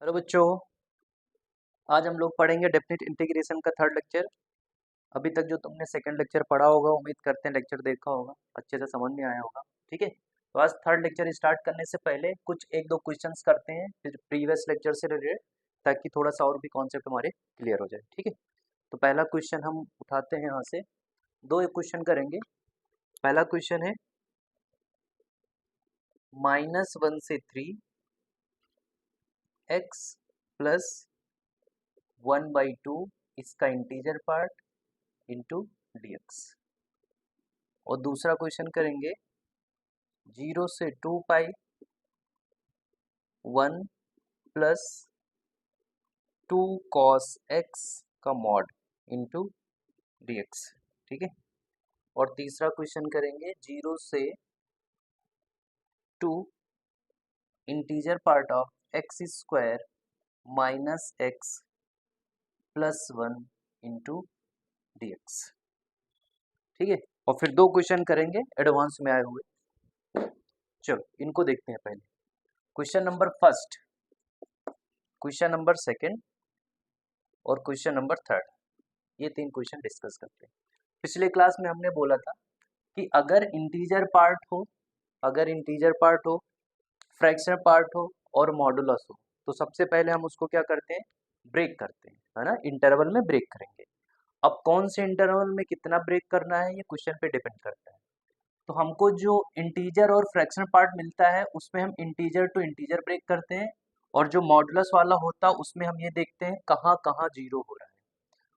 Hello बच्चों, आज हम लोग पढ़ेंगे डेफिनेट इंटीग्रेशन का थर्ड लेक्चर। अभी तक जो तुमने सेकंड लेक्चर पढ़ा होगा, उम्मीद करते हैं लेक्चर देखा होगा, अच्छे से समझ में आया होगा। ठीक है, तो आज थर्ड लेक्चर स्टार्ट करने से पहले कुछ एक दो क्वेश्चंस करते हैं फिर प्रीवियस लेक्चर से रिलेटेड, ताकि थोड़ा सा और भी कॉन्सेप्ट हमारे क्लियर हो जाए। ठीक है, तो पहला क्वेश्चन हम उठाते हैं यहाँ से। दो एक क्वेश्चन करेंगे। पहला क्वेश्चन है -1 से 3 x प्लस 1/2 इसका इंटीजर पार्ट इंटू dx। और दूसरा क्वेश्चन करेंगे 0 से 2 पाई 1 प्लस 2 cos x का मॉड इंटू dx। ठीक है, और तीसरा क्वेश्चन करेंगे 0 से 2 integer part of x square minus x plus 1 into dx। ठीक है, और फिर दो क्वेश्चन करेंगे एडवांस में आए हुए। चलो इनको देखते हैं पहले। Question number first, question number second और क्वेश्चन नंबर थर्ड, ये तीन क्वेश्चन डिस्कस करते हैं। पिछले क्लास में हमने बोला था कि अगर इंटीजर पार्ट हो, फ्रैक्शन पार्ट हो और मॉडुलस हो, तो सबसे पहले हम उसको क्या करते हैं, ब्रेक करते हैं, है ना, इंटरवल में ब्रेक करेंगे। अब कौन से इंटरवल में कितना ब्रेक करना है, ये क्वेश्चन पे डिपेंड करता है। तो हमको जो इंटीजर और फ्रैक्शन पार्ट मिलता है, उसमें हम इंटीजर टू इंटीजर ब्रेक करते हैं, और जो मॉडुलस वाला होता है उसमें हम ये देखते हैं कहाँ कहाँ जीरो हो रहा है,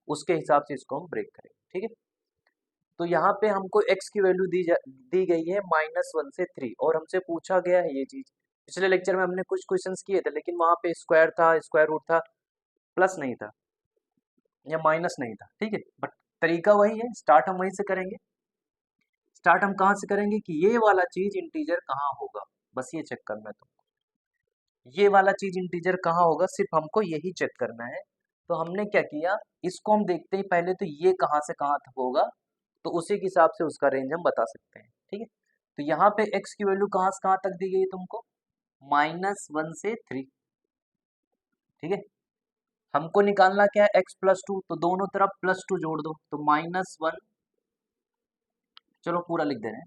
उसके हिसाब से इसको हम ब्रेक करेंगे। ठीक है, तो यहाँ पे हमको x की वैल्यू दी गई है -1 से 3, और हमसे पूछा गया है ये चीज। पिछले लेक्चर में हमने कुछ क्वेश्चंस किए थे, लेकिन वहाँ पे स्क्वायर था, स्क्वायर रूट था, प्लस नहीं था या माइनस नहीं था। ठीक है, बट तरीका वही है, स्टार्ट हम वहीं से करेंगे। स्टार्ट हम कहाँ से करेंगे कि ये वाला चीज इंटीजर कहाँ होगा, बस ये चेक करना है तुमको। ये वाला चीज इंटीजर कहाँ होगा, सिर्फ हमको यही चेक करना है। तो हमने क्या किया, इसको हम देखते ही पहले तो ये कहाँ से कहाँ तक होगा, तो उसी के हिसाब से उसका रेंज हम बता सकते हैं। ठीक है, तो यहाँ पे x की वैल्यू कहाँ से कहाँ तक दी गई है तुमको, -1 से 3। ठीक है, हमको निकालना क्या है, x प्लस 2, तो दोनों तरफ +2 जोड़ दो, तो -1, चलो पूरा लिख दे रहे हैं,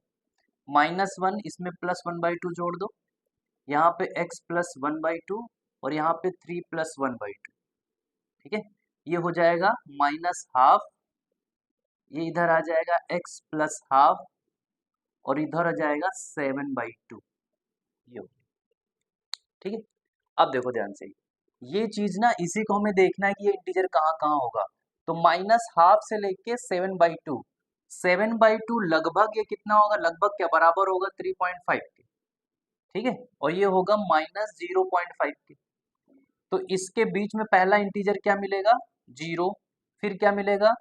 -1 इसमें +1/2 जोड़ दो, यहाँ पे x प्लस 1/2 और यहाँ पे 3 प्लस 1/2। ठीक है, ये हो जाएगा -12, ये इधर आ जाएगा x प्लस हाफ, और इधर आ जाएगा 7/2। ये हो गया। ठीक है, अब देखो ध्यान से, ये चीज ना इसी को हमें देखना है कि ये इंटीजर कहाँ कहाँ होगा। तो -12 से लेके 7/2, 7/2 लगभग ये कितना होगा, लगभग क्या बराबर होगा 3.5 के। ठीक है, और ये होगा -0.5 के। तो इसके बीच में पहला इंटीजर क्या मिलेगा, 0, फिर क्या मिलेगा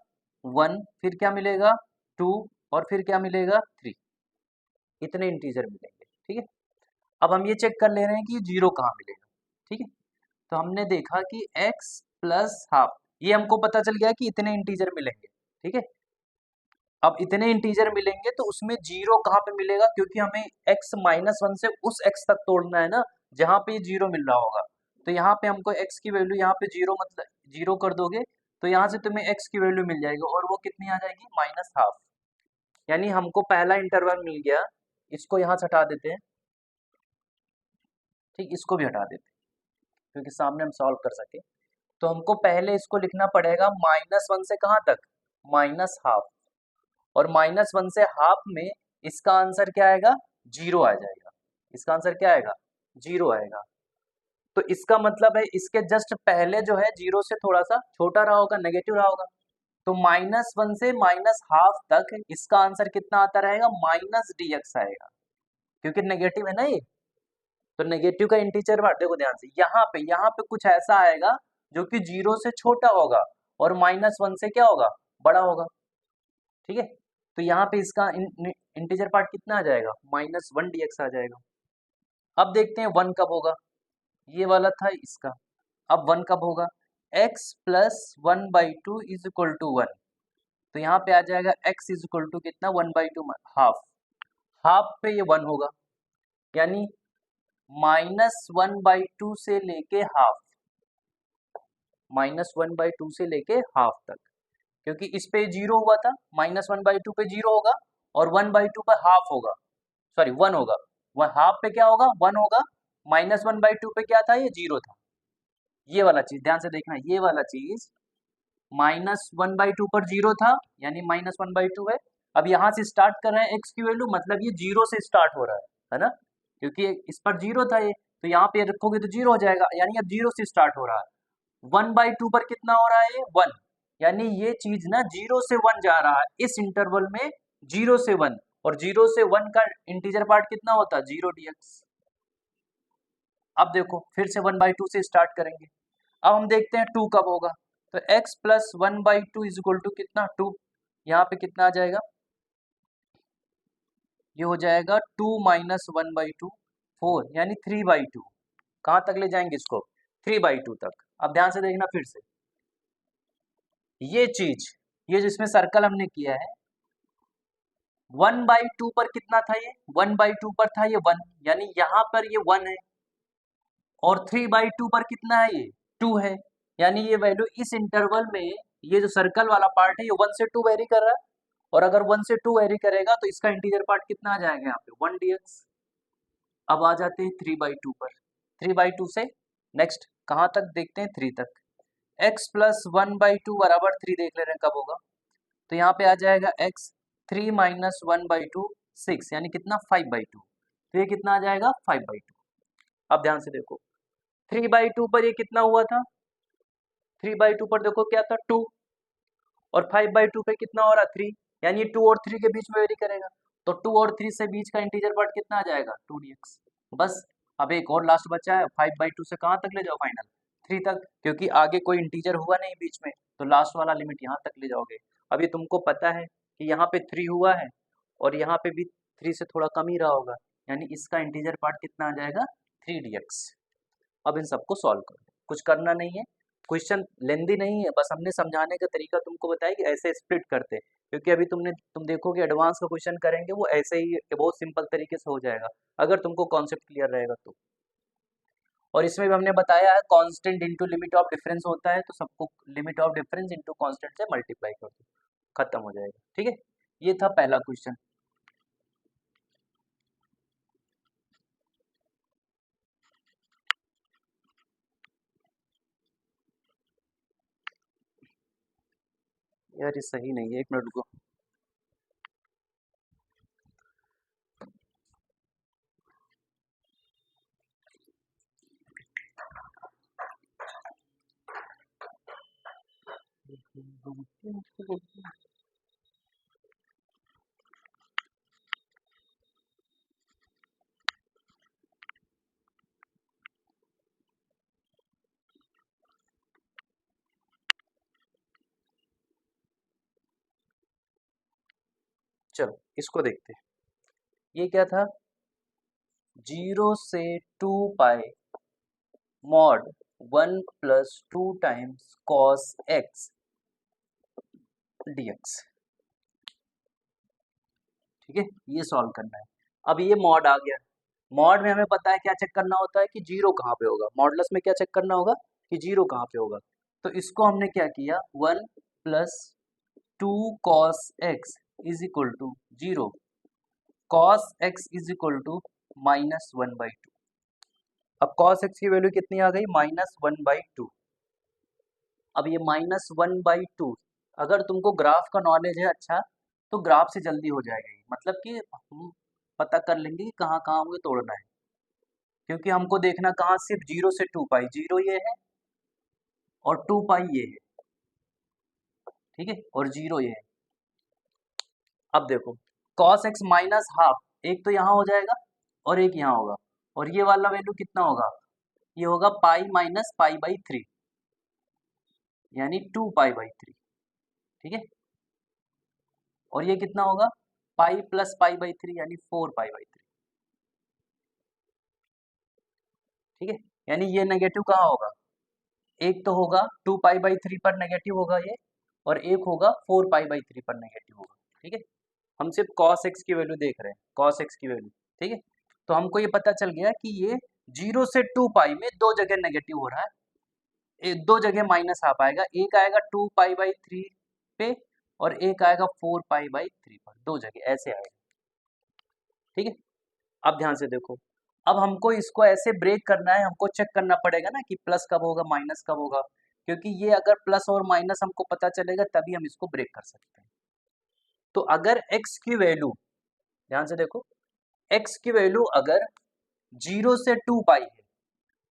1, फिर क्या मिलेगा 2, और फिर क्या मिलेगा 3। इतने इंटीजर मिलेंगे। ठीक है, अब हम ये चेक कर ले रहे हैं कि जीरो कहाँ मिलेगा। ठीक है, तो हमने देखा कि x प्लस हाफ, ये हमको पता चल गया कि इतने इंटीजर मिलेंगे। ठीक है, अब इतने इंटीजर मिलेंगे तो उसमें जीरो कहाँ पे मिलेगा, क्योंकि हमें x -1 से उस x तक तोड़ना है ना, जहाँ पे ये जीरो मिल रहा होगा। तो यहाँ पे हमको x की वैल्यू, यहाँ पे जीरो मतलब जीरो कर दोगे, तो यहाँ से तुम्हें x की वैल्यू मिल जाएगी, और वो कितनी आ जाएगी, -12। यानी हमको पहला इंटरवल मिल गया, इसको यहाँ से हटा देते हैं। ठीक, इसको भी हटा देते हैं क्योंकि सामने हम सॉल्व कर सके। तो हमको पहले इसको लिखना पड़ेगा -1 से कहाँ तक, -12, और -1 से हाफ में इसका आंसर क्या आएगा, 0 आ जाएगा। इसका आंसर क्या आएगा, 0 आएगा। तो इसका मतलब है इसके जस्ट पहले जो है 0 से थोड़ा सा छोटा रहा होगा, नेगेटिव रहा होगा। तो -1 से -12 तक इसका आंसर कितना आता रहेगा, -dx आएगा, क्योंकि नेगेटिव है ना ये। तो नेगेटिव का इंटीजर पार्ट देखो ध्यान से, यहाँ पे कुछ ऐसा आएगा जो कि 0 से छोटा होगा और -1 से क्या होगा, बड़ा होगा। ठीक है, तो यहाँ पे इसका इंटीजर पार्ट कितना आ जाएगा, -1 dx आ जाएगा। अब देखते हैं 1 कब होगा, ये वाला था इसका। अब 1 कब होगा, x plus 1/2 is equal to 1। तो यहाँ पे आ जाएगा x इज इक्वल टू कितना, 1/2 हाफ, हाफ पे ये 1 होगा, यानी -1/2 से लेके हाफ, -1/2 से लेके हाफ तक, क्योंकि इस पे 0 हुआ था, -1/2 पे 0 होगा और 1/2 पर हाफ होगा, सॉरी 1 होगा, वह हाफ पे क्या होगा 1 होगा, -1/2 पे क्या था ये 0 था। ये वाला चीज ध्यान से देखना, ये वाला चीज -1/2 पर 0 था यानी -1/2 है। अब यहाँ से स्टार्ट कर रहे हैं x की वैल्यू, मतलब ये 0 से स्टार्ट हो रहा है ना, क्योंकि इस पर 0 था ये, तो यहाँ पे रखोगे तो 0 हो जाएगा, यानी अब 0 से स्टार्ट हो रहा है। 1/2 पर कितना हो रहा है ये 1, यानी ये चीज ना 0 से 1 जा रहा है इस इंटरवल में, 0 से 1, और 0 से 1 का इंटीजर पार्ट कितना होता है 0 dx। अब देखो फिर से 1/2 से स्टार्ट करेंगे, अब हम देखते हैं 2 कब होगा, तो x plus 1/2 is equal to कितना 2, यहाँ पे कितना आ जाएगा, ये हो जाएगा 2 माइनस 1/2 4, यानी 3/2। कहाँ तक ले जाएंगे इसको 3/2 तक। अब ध्यान से देखना फिर से, ये चीज ये जिसमें सर्कल हमने किया है 1/2 पर कितना था ये 1/2 पर था ये 1, यानी यहाँ पर ये 1 है, और 3/2 पर कितना है ये 2 है, यानी ये वैल्यू इस इंटरवल में, ये जो सर्कल वाला पार्ट है ये 1 से 2 वेरी कर रहा है, और अगर 1 से 2 वेरी करेगा तो इसका इंटीजर पार्ट कितना आ जाएगा यहाँ पे 1 dx। अब आ जाते हैं 3/2 पर, 3/2 से नेक्स्ट कहाँ तक देखते हैं 3 तक, x प्लस 1/2 बराबर 3 देख ले रहे हैं कब होगा, तो यहाँ पे आ जाएगा x 3 माइनस 1/2 6, यानी कितना 5/2, तो ये कितना आ जाएगा 5/2। अब ध्यान से देखो 3/2 पर ये कितना हुआ था, 3/2 पर देखो क्या था 2, और 5/2 पे कितना हो रहा 3, यानी 2 और 3 के बीच में वेरी करेगा, तो 2 और 3 से बीच का इंटीजर पार्ट कितना आ जाएगा 2 dx। बस अब एक और लास्ट बचा है, 5/2 से कहाँ तक ले जाओ फाइनल 3 तक, क्योंकि आगे कोई इंटीजर हुआ नहीं बीच में, तो लास्ट वाला लिमिट यहाँ तक ले जाओगे। अभी तुमको पता है कि यहाँ पे 3 हुआ है और यहाँ पे भी 3 से थोड़ा कम ही रहा होगा, यानी इसका इंटीजर पार्ट कितना आ जाएगा 3 dx। अब इन सबको सॉल्व करो, कुछ करना नहीं है, क्वेश्चन लेंदी नहीं है, बस हमने समझाने का तरीका तुमको बताया कि ऐसे स्प्लिट करते हैं, क्योंकि अभी तुम देखोगे एडवांस का क्वेश्चन करेंगे वो ऐसे ही बहुत सिंपल तरीके से हो जाएगा, अगर तुमको कॉन्सेप्ट क्लियर रहेगा तो। और इसमें भी हमने बताया है constant into limit of difference होता है, तो सबको limit of difference into constant से मल्टीप्लाई कर दो, खत्म हो जाएगा। ठीक है, ये था पहला क्वेश्चन। यार ये सही नहीं है, एक मिनट रुको। चलो इसको देखते हैं, ये क्या था 0 से 2 pi mod 1 plus 2 times cos x dx। ठीक है, ये सॉल्व करना है। अब ये मॉड आ गया, मॉड में हमें पता है क्या चेक करना होता है कि जीरो कहाँ पे होगा, मॉडलस में क्या चेक करना होगा कि जीरो कहाँ पे होगा, तो इसको हमने क्या किया 1 plus 2 cos x is equal to 0, cos x is equal to -1/2। अब कॉस एक्स की वैल्यू कितनी आ गई -1/2। अब ये -1/2, अगर तुमको ग्राफ का नॉलेज है अच्छा, तो ग्राफ से जल्दी हो जाएगा ये, मतलब कि हम पता कर लेंगे कि कहाँ कहाँ हमें तोड़ना है, क्योंकि हमको देखना कहाँ सिर्फ 0 से 2 पाई, 0 ये है और 2 पाई ये है, ठीक है, और 0 ये है। अब देखो cos x माइनस हाफ, एक तो यहाँ हो जाएगा और एक यहाँ होगा, और ये वाला वैल्यू कितना होगा, ये होगा पाई माइनस पाई/3, यानी 2 पाई/3। ठीक है, और ये कितना होगा पाई प्लस पाई/3, यानी 4 पाई/3। ठीक है, यानी ये नेगेटिव कहाँ होगा, एक तो होगा 2 पाई/3 पर नेगेटिव होगा ये, और एक होगा 4 पाई/3 पर नेगेटिव होगा। ठीक है, हम सिर्फ cos x की वैल्यू देख रहे हैं, cos x की वैल्यू। ठीक है, तो हमको ये पता चल गया कि ये 0 से 2 पाई में दो जगह नेगेटिव हो रहा है, दो जगह माइनस हाफ आएगा, एक आएगा 2π/3 पे और एक आएगा 4π/3 पर, दो जगह ऐसे आएगा। ठीक है, अब ध्यान से देखो, अब हमको इसको ऐसे ब्रेक करना है, हमको चेक करना पड़ेगा ना कि प्लस कब होगा माइनस कब होगा, क्योंकि ये अगर प्लस और माइनस हमको पता चलेगा तभी हम इसको ब्रेक कर सकते हैं। तो अगर x की वैल्यू, ध्यान से देखो, x की वैल्यू अगर 0 से 2π है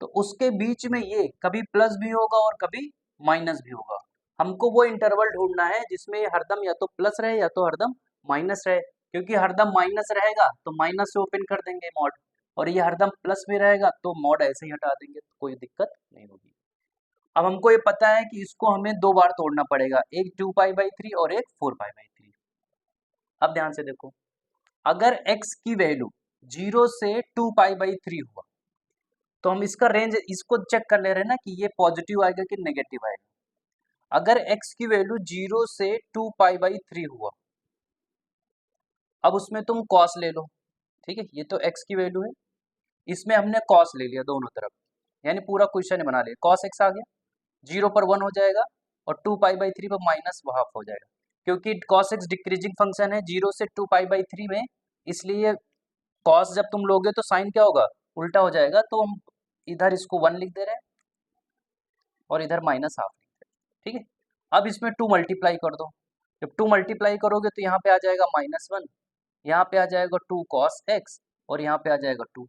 तो उसके बीच में ये कभी प्लस भी होगा और कभी माइनस भी होगा। हमको वो इंटरवल ढूंढना है जिसमें हरदम या तो प्लस रहे या तो हरदम माइनस रहे, क्योंकि हरदम माइनस रहेगा तो माइनस से ओपन कर देंगे मॉड, और ये हरदम प्लस में रहेगा तो मॉड ऐसे ही हटा देंगे, तो कोई दिक्कत नहीं होगी। अब हमको ये पता है कि इसको हमें दो बार तोड़ना पड़ेगा, एक 2π/3 और एक 4π/3। अब ध्यान से देखो, अगर x की वैल्यू 0 से 2π/3 हुआ तो हम इसका रेंज इसको चेक कर ले रहे हैं ना कि ये पॉजिटिव आएगा कि नेगेटिव आएगा। अगर x की वैल्यू 0 से 2π/3 हुआ, अब उसमें तुम cos ले लो, ठीक है, ये तो x की वैल्यू है, इसमें हमने cos ले लिया दोनों तरफ, यानी पूरा क्वेश्चन बना लिया, cos x आ गया, 0 पर 1 हो जाएगा और 2π/3 पर माइनस हाफ हो जाएगा, क्योंकि cos x डिक्रीजिंग फंक्शन है 0 से 2π/3 में, इसलिए cos जब तुम लोगे तो साइन क्या होगा, उल्टा हो जाएगा, तो हम इधर इसको 1 लिख दे रहे हैं और इधर माइनस हाफ लिख दे रहे हैं। ठीक है, अब इसमें 2 मल्टीप्लाई कर दो, जब 2 मल्टीप्लाई करोगे तो यहाँ पे आ जाएगा -1, यहाँ पे आ जाएगा 2 cos x और यहाँ पे आ जाएगा 2,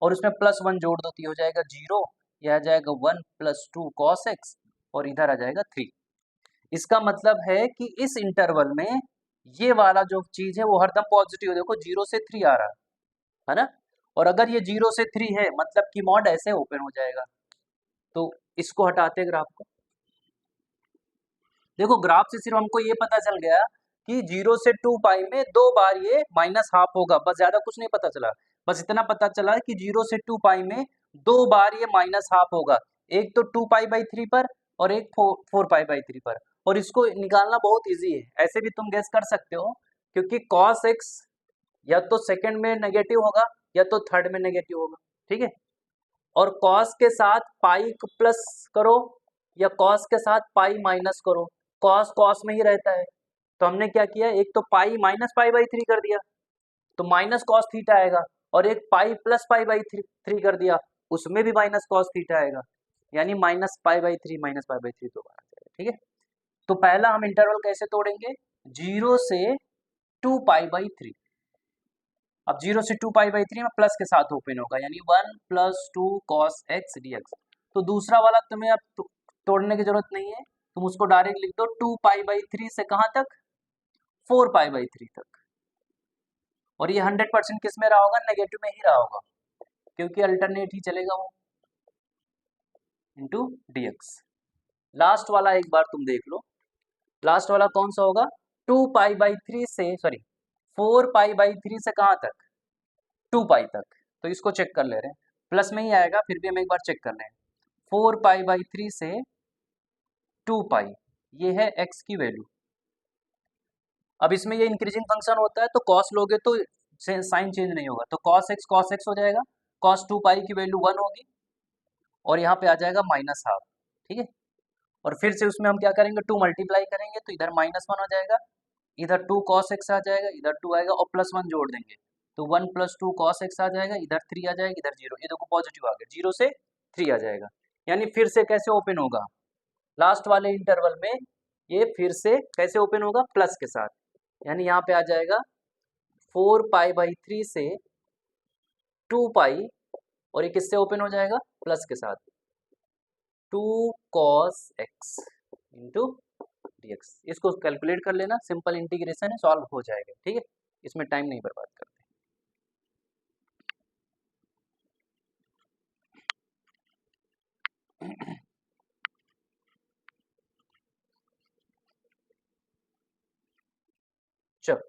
और उसमें +1 जोड़ दो तो ये हो जाएगा 0, यह आ जाएगा 1 + 2 cos x और इधर आ जाएगा 3। इसका मतलब है कि इस इंटरवल में ये वाला जो चीज है वो हरदम पॉजिटिव, देखो 0 से 3 आ रहा है ना, और अगर ये 0 से 3 है मतलब कि मॉड ऐसे ओपन हो जाएगा। तो इसको हटाते ग्राफ को, देखो ग्राफ से सिर्फ हमको ये पता चल गया कि 0 से 2π में दो बार ये माइनस हाफ होगा, बस ज्यादा कुछ नहीं पता चला, बस इतना पता चला कि 0 से 2π में दो बार ये माइनस हाफ होगा, एक तो 2π/3 पर और एक 4π/3 पर, और इसको निकालना बहुत इजी है, ऐसे भी तुम गेस कर सकते हो, क्योंकि cos x या तो सेकंड में नेगेटिव होगा या तो थर्ड में नेगेटिव होगा। ठीक है, और cos के साथ पाई प्लस करो या cos के साथ पाई माइनस करो, cos cos में ही रहता है, तो हमने क्या किया, एक तो पाई -π/3 कर दिया तो माइनस कॉस थीटा आएगा, और एक पाई प्लस π/3 कर दिया उसमें भी माइनस कॉस थीटा आएगा, यानी -π/3 -π/3 दो बार आ जाएगा। ठीक है, तो पहला हम इंटरवल कैसे तोड़ेंगे, 0 से 2π/3, अब 0 से 2π/3 में प्लस के साथ ओपन होगा, यानी 1 + 2 cos x dx। तो दूसरा वाला तुम्हें अब तोड़ने की जरूरत नहीं है, तुम उसको डायरेक्ट लिख दो 2π/3 से कहाँ तक, 4π/3 तक, और ये 100% किस में रहा होगा, नेगेटिव में ही रहा होगा, क्योंकि अल्टरनेट ही चलेगा वो, इंटू dx। लास्ट वाला एक बार तुम देख लो, लास्ट वाला कौन सा होगा, 2π/3 से, सॉरी 4π/3 से कहाँ तक, 2π तक, तो इसको चेक कर ले रहे हैं, प्लस में ही आएगा, फिर भी हम एक बार चेक कर रहे हैं, 4π/3 से 2π, ये है x की वैल्यू। अब इसमें ये इंक्रीजिंग फंक्शन होता है तो cos लोगे तो साइन चेंज नहीं होगा, तो cos x हो जाएगा, cos 2π की वैल्यू 1 होगी और यहाँ पे आ जाएगा -हाफ। ठीक है, और फिर से उसमें हम क्या करेंगे, 2 मल्टीप्लाई करेंगे तो इधर -1 हो जाएगा, इधर 2 cos x आ जाएगा, इधर 2 आएगा और +1 जोड़ देंगे तो 1 + 2 cos x आ जाएगा, इधर 3 आ जाएगा, इधर 0, ये देखो पॉजिटिव आ गया, 0 से 3 आ जाएगा, यानी फिर से कैसे ओपन होगा, लास्ट वाले इंटरवल में ये फिर से कैसे ओपन होगा, प्लस के साथ, यानी यहाँ पे आ जाएगा 4π/3 से 2π, और ये किससे ओपन हो जाएगा, प्लस के साथ, 2 cos x इंटू dx। इसको कैलकुलेट कर लेना, सिंपल इंटीग्रेशन है, सॉल्व हो जाएगा। ठीक है, इसमें टाइम नहीं बर्बाद करते। चलो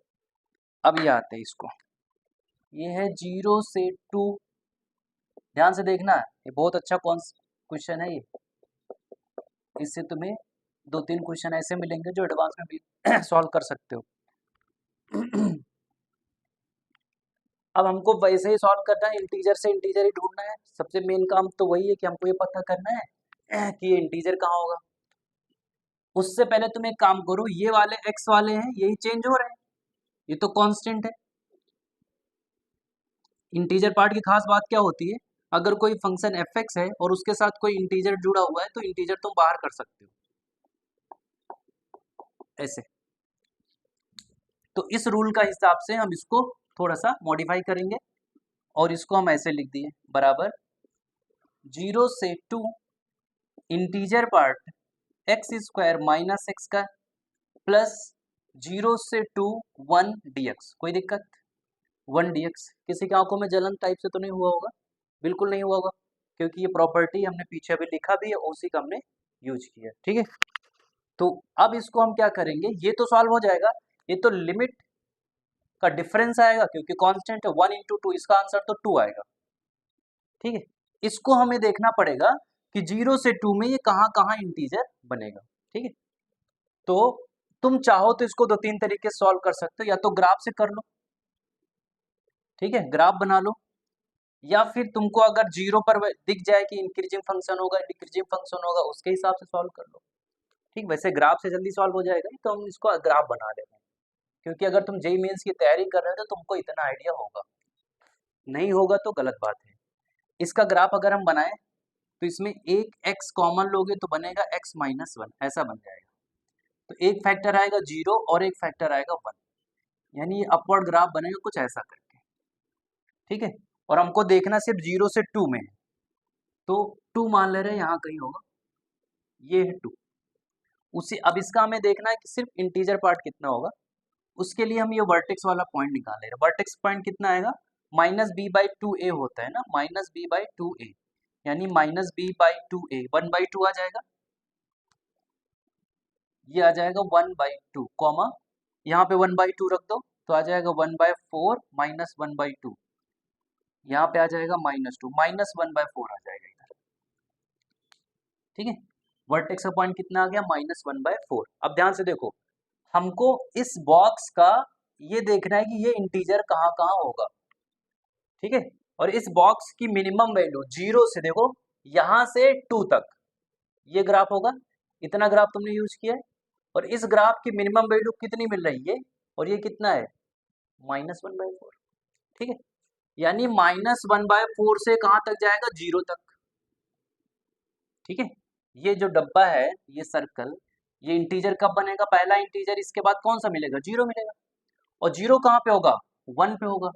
अब ये आते हैं इसको, ये है 0 से 2, ध्यान से देखना, ये बहुत अच्छा क्वेश्चन है ये, इससे तुम्हें 2-3 क्वेश्चन ऐसे मिलेंगे जो एडवांस में भी सॉल्व कर सकते हो। अब हमको वैसे ही सॉल्व करना है, इंटीजर से इंटीजर ही ढूंढना है, सबसे मेन काम तो वही है कि हमको ये पता करना है कि ये इंटीजर कहाँ होगा। उससे पहले तुम एक काम करो, ये वाले x वाले हैं यही चेंज हो रहे हैं, ये तो कांस्टेंट है। इंटीजर पार्ट की खास बात क्या होती है, अगर कोई फंक्शन f(x) है और उसके साथ कोई इंटीजर जुड़ा हुआ है तो इंटीजर तुम बाहर कर सकते हो ऐसे। तो इस रूल का हिसाब से हम इसको थोड़ा सा मॉडिफाई करेंगे और इसको हम ऐसे लिख दिए बराबर 0 से 2 integer part x² minus x का प्लस 0 से 2 1 dx। कोई दिक्कत? 1 dx किसी की आंखों में जलन टाइप से तो नहीं हुआ होगा? बिल्कुल नहीं हुआ होगा, क्योंकि ये प्रॉपर्टी हमने पीछे अभी लिखा भी है, उसी का हमने यूज किया। ठीक है, तो अब इसको हम क्या करेंगे, ये तो सॉल्व हो जाएगा, ये तो लिमिट का डिफरेंस आएगा क्योंकि कांस्टेंट है 1 × 2, इसका आंसर तो 2 आएगा। ठीक है, इसको हमें देखना पड़ेगा कि 0 से 2 में ये कहाँ कहाँ इंटीजर बनेगा। ठीक है, तो तुम चाहो तो इसको 2-3 तरीके से सॉल्व कर सकते हो, या तो ग्राफ से कर लो, ठीक है, ग्राफ बना लो, या फिर तुमको अगर 0 पर दिख जाए कि इंक्रीजिंग फंक्शन होगा डिक्रीजिंग फंक्शन होगा, उसके हिसाब से सॉल्व कर लो। ठीक, वैसे ग्राफ से जल्दी सॉल्व हो जाएगा, तो हम इसको ग्राफ बना लेते हैं, क्योंकि अगर तुम जेईई मेंस की तैयारी कर रहे हो तो तुमको इतना आइडिया होगा, नहीं होगा तो गलत बात है। इसका ग्राफ अगर हम बनाएं तो इसमें एक x कॉमन लोगे तो बनेगा x - 1, ऐसा बन जाएगा। तो एक फैक्टर आएगा 0 और एक फैक्टर आएगा 1, यानी अपवर्ड ग्राफ बनेगा कुछ ऐसा करके। ठीक है, और हमको देखना सिर्फ 0 से 2 में है, तो 2 मान ले रहे हैं यहाँ कहीं होगा, ये है 2। उसी अब इसका हमें देखना है कि सिर्फ इंटीजर पार्ट कितना होगा, उसके लिए हम ये वर्टेक्स वाला पॉइंट निकाल ले रहे हैं। वर्टेक्स पॉइंट कितना आएगा, -b/2a होता है ना, -b/2a, यानी -b/2a 1/2 आ जाएगा, ये आ जाएगा 1/2 कॉमा, यहाँ पे 1/2 रख दो तो आ जाएगा 1/4 - 1/2, यहाँ पे आ जाएगा -2 -1/4 आ जाएगा इधर। ठीक है, वर्टेक्स का पॉइंट कितना आ गया, -1/4। अब ध्यान से देखो, हमको इस बॉक्स का ये देखना है कि ये इंटीजर कहाँ कहाँ होगा। ठीक है, और इस बॉक्स की मिनिमम वैल्यू 0 से देखो यहाँ से 2 तक ये ग्राफ होगा, इतना ग्राफ तुमने यूज किया है, और इस ग्राफ की मिनिमम वैल्यू कितनी मिल रही है, और ये कितना है, -1/4। ठीक है, यानी -1/4 से कहाँ तक जाएगा, 0 तक। ठीक है, ये जो डब्बा है, ये सर्कल, ये इंटीजर कब बनेगा, पहला इंटीजर, इसके बाद कौन सा मिलेगा, 0 मिलेगा, और 0 कहाँ पे होगा, 1 पे होगा।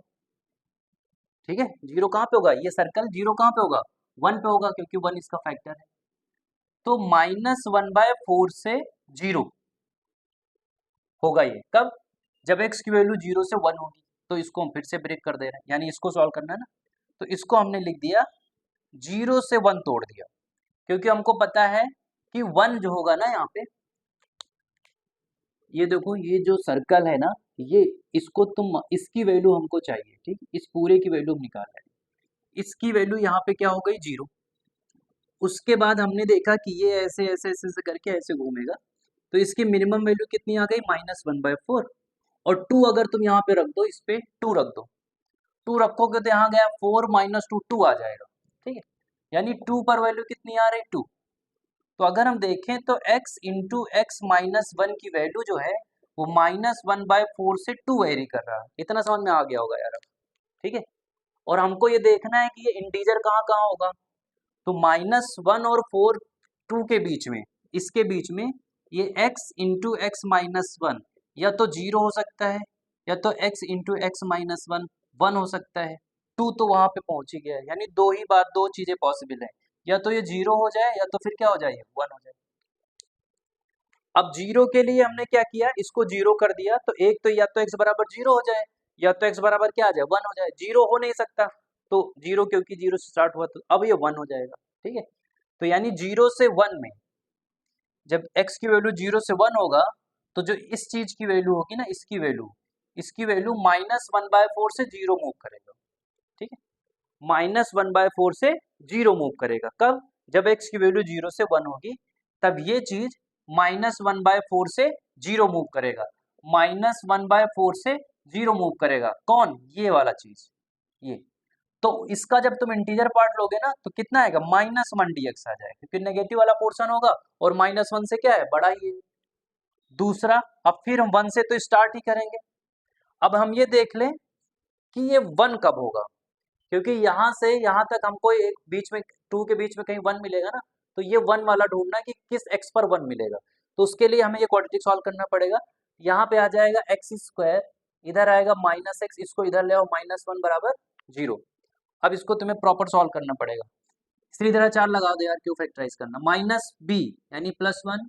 ठीक है, 0 कहाँ पे होगा, ये सर्कल 0 कहाँ पे होगा, 1 पे होगा, क्योंकि 1 इसका फैक्टर है। तो -1/4 से 0 होगा ये कब, जब x की वैल्यू 0 से 1 होगी। तो इसको हम फिर से ब्रेक कर दे रहे हैं, यानी इसको सॉल्व करना है ना, तो इसको हमने लिख दिया 0 से 1 तोड़ दिया, क्योंकि हमको पता है कि 1 जो होगा ना यहाँ पे, ये देखो ये जो सर्कल है ना, ये इसको तुम, इसकी वैल्यू हमको चाहिए। ठीक, इस पूरे की वैल्यू हम निकाल रहे हैं, इसकी वैल्यू यहाँ पे क्या हो गई, 0। उसके बाद हमने देखा कि ये ऐसे ऐसे ऐसे ऐसे करके ऐसे घूमेगा, तो इसकी मिनिमम वैल्यू कितनी आ गई, -1/4, और 2 अगर तुम यहाँ पे रख दो, इस पे 2 रख दो, 2 रखोगे तो यहाँ गया 4 - 2 2 आ जाएगा। ठीक है, यानी 2 पर वैल्यू कितनी आ रही, 2। तो अगर हम देखें तो x × x - 1 की वैल्यू जो है वो -1/4 से 2 वेरी कर रहा है। इतना समझ में आ गया होगा यार अब। ठीक है, और हमको ये देखना है कि ये इंटीजर कहाँ कहाँ होगा, तो -1 और 4 2 के बीच में, इसके बीच में ये x × x - 1 या तो 0 हो सकता है, या तो x × x - 1 1 हो सकता है। 2 तो वहां पे पहुंच ही गया है, यानी दो ही बात, दो चीजें पॉसिबल है, या तो ये 0 हो जाए या तो फिर क्या हो जाए, 1 हो जाए। अब 0 के लिए हमने क्या किया, इसको 0 कर दिया, तो एक तो या तो x बराबर 0 हो जाए, या तो x बराबर क्या आ जाए, 1 हो जाए। 0 हो नहीं सकता, तो 0 क्योंकि 0 से स्टार्ट हुआ, तो अब ये 1 हो जाएगा। ठीक है, तो यानी 0 से 1 में जब x की वैल्यू 0 से 1 होगा, तो जो इस चीज की वैल्यू होगी ना, इसकी वैल्यू -1/4 से 0 मूव करेगा। ठीक है, -1/4 से 0 मूव करेगा, कब, जब x की वैल्यू 0 से 1 होगी, तब ये चीज -1/4 से 0 मूव करेगा, -1/4 से 0 मूव करेगा, कौन, ये वाला चीज, ये। तो इसका जब तुम इंटीजर पार्ट लोगे ना तो कितना आएगा, -1 dx आ जाएगा, क्योंकि नेगेटिव वाला पोर्शन होगा और -1 से क्या है, बड़ा ही है। दूसरा, अब फिर हम 1 से तो स्टार्ट ही करेंगे। अब हम ये देख लें कि ये 1 कब होगा, क्योंकि यहाँ से यहाँ तक हमको एक बीच में 2 के बीच में कहीं 1 मिलेगा ना, तो ये 1 वाला ढूंढना है कि किस x पर 1 मिलेगा। तो उसके लिए हमें ये क्वाड्रेटिक सॉल्व करना पड़ेगा। यहाँ पे आ जाएगा x², इधर आएगा -x, इसको इधर ले आओ, -1 बराबर 0। अब इसको तुम्हें प्रॉपर सॉल्व करना पड़ेगा। इसी तरह 4 लगा दो यार, क्यों फैक्टराइज करना। -b यानी +1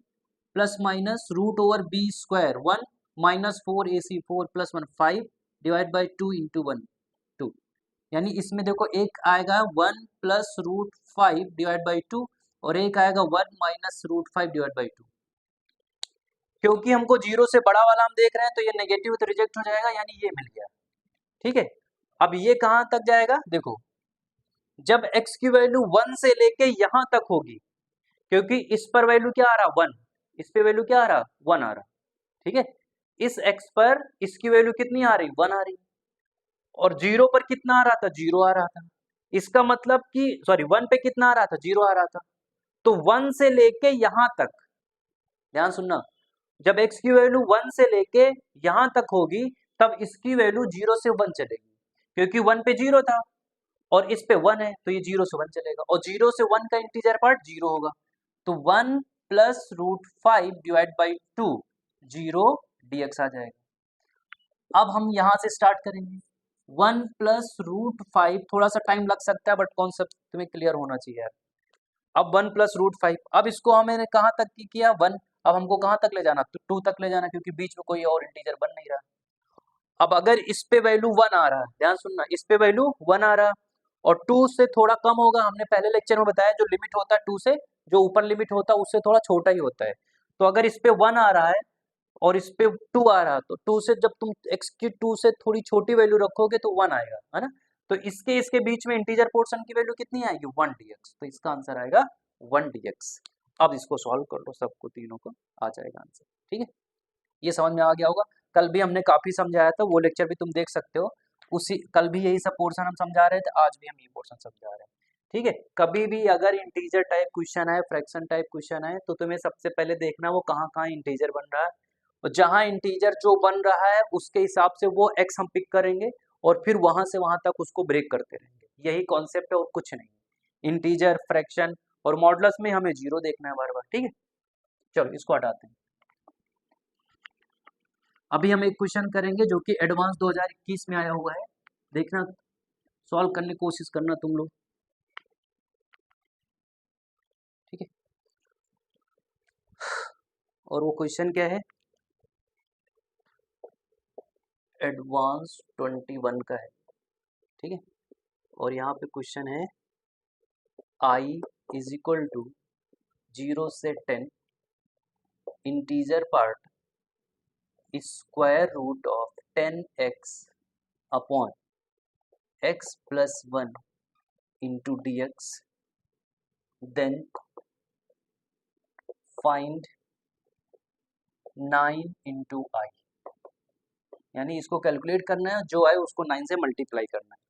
plus minus √/b², 1 -4ac 4 + 1 5 divide by 2 × 1 2, यानी इसमें देखो एक आएगा 1 + √5 डिवाइड बाई 2 और एक आएगा 1 - √5 डिवाइड बाई 2। क्योंकि हमको 0 से बड़ा वाला हम देख रहे हैं तो ये नेगेटिव तो रिजेक्ट हो जाएगा, यानी ये मिल गया। ठीक है, अब ये कहाँ तक जाएगा, देखो जब x की वैल्यू 1 से लेके यहां तक होगी, क्योंकि इस पर वैल्यू क्या आ रहा, 1, इस पे वैल्यू क्या आ रहा, 1 आ रहा। ठीक है, इस x पर इसकी वैल्यू कितनी आ रही, 1 आ रही, और 0 पर कितना आ रहा था, 0 आ रहा था। इसका मतलब कि सॉरी 1 पे कितना आ रहा था, 0 आ रहा था। तो 1 से लेके यहां तक, ध्यान सुनना, जब x की वैल्यू 1 से लेके यहां तक होगी तब इसकी वैल्यू 0 से 1 चलेगी, क्योंकि 1 पे 0 था और इस पे 1 है तो ये 0 से 1 चलेगा, और 0 से 1 का इंटीजर पार्ट 0 होगा। तो 1 + √5 डिवाइड बाई 2 0 dx आ जाएगा। अब हम यहां से स्टार्ट करेंगे। 1 + √5, थोड़ा सा टाइम लग सकता है बट कॉन्सेप्ट तुम्हें क्लियर होना चाहिए यार। अब 1 + √5, अब इसको हमने कहाँ तक की किया, 1। अब हमको कहाँ तक ले जाना, तो 2 तक ले जाना, क्योंकि बीच में कोई और इंटीजर बन नहीं रहा। अब अगर इस पे वैल्यू 1 आ रहा है, ध्यान सुनना, इस पे वैल्यू 1 आ रहा और 2 से थोड़ा कम होगा, हमने पहले लेक्चर में बताया जो लिमिट होता है 2 से, जो ऊपर लिमिट होता है उससे थोड़ा छोटा ही होता है। तो अगर इस पे 1 आ रहा है और इस पे 2 आ रहा है, तो 2 से जब तुम x की 2 से थोड़ी छोटी वैल्यू रखोगे तो 1 आएगा, है ना। तो इसके बीच में इंटीजर पोर्शन की वैल्यू कितनी आएगी, 1 dx। तो इसका आंसर आएगा 1 dx। अब इसको सॉल्व कर लो, सबको तीनों को आ जाएगा आंसर। ठीक है, ये समझ में आ गया होगा। कल भी हमने काफी समझाया था, वो लेक्चर भी तुम देख सकते हो। उसी कल भी यही सब पोर्शन हम समझा रहे थे, आज भी हम ये पोर्शन समझा रहे हैं। ठीक है, कभी भी अगर इंटीजर टाइप क्वेश्चन है, फ्रैक्शन टाइप क्वेश्चन है, तो तुम्हें सबसे पहले देखना वो कहाँ कहाँ इंटीजर बन रहा है, और जहाँ इंटीजर जो बन रहा है उसके हिसाब से वो x हम पिक करेंगे और फिर वहां से वहां तक उसको ब्रेक करते रहेंगे। यही कॉन्सेप्ट है और कुछ नहीं। इंटीजर, फ्रैक्शन और मॉडुलस में हमें 0 देखना है बार बार। ठीक है, चलो इसको हटाते हैं। अभी हम एक क्वेश्चन करेंगे जो कि एडवांस 2021 में आया हुआ है, देखना, सॉल्व करने की कोशिश करना तुम लोग। ठीक है, और वो क्वेश्चन क्या है, एडवांस 21 का है। ठीक है, और यहाँ पे क्वेश्चन है i = 0 से 10 integer part square root of 10x upon x + 1 into dx, then find 9 into i, यानी इसको कैलकुलेट करना है, जो आए उसको 9 से मल्टीप्लाई करना है,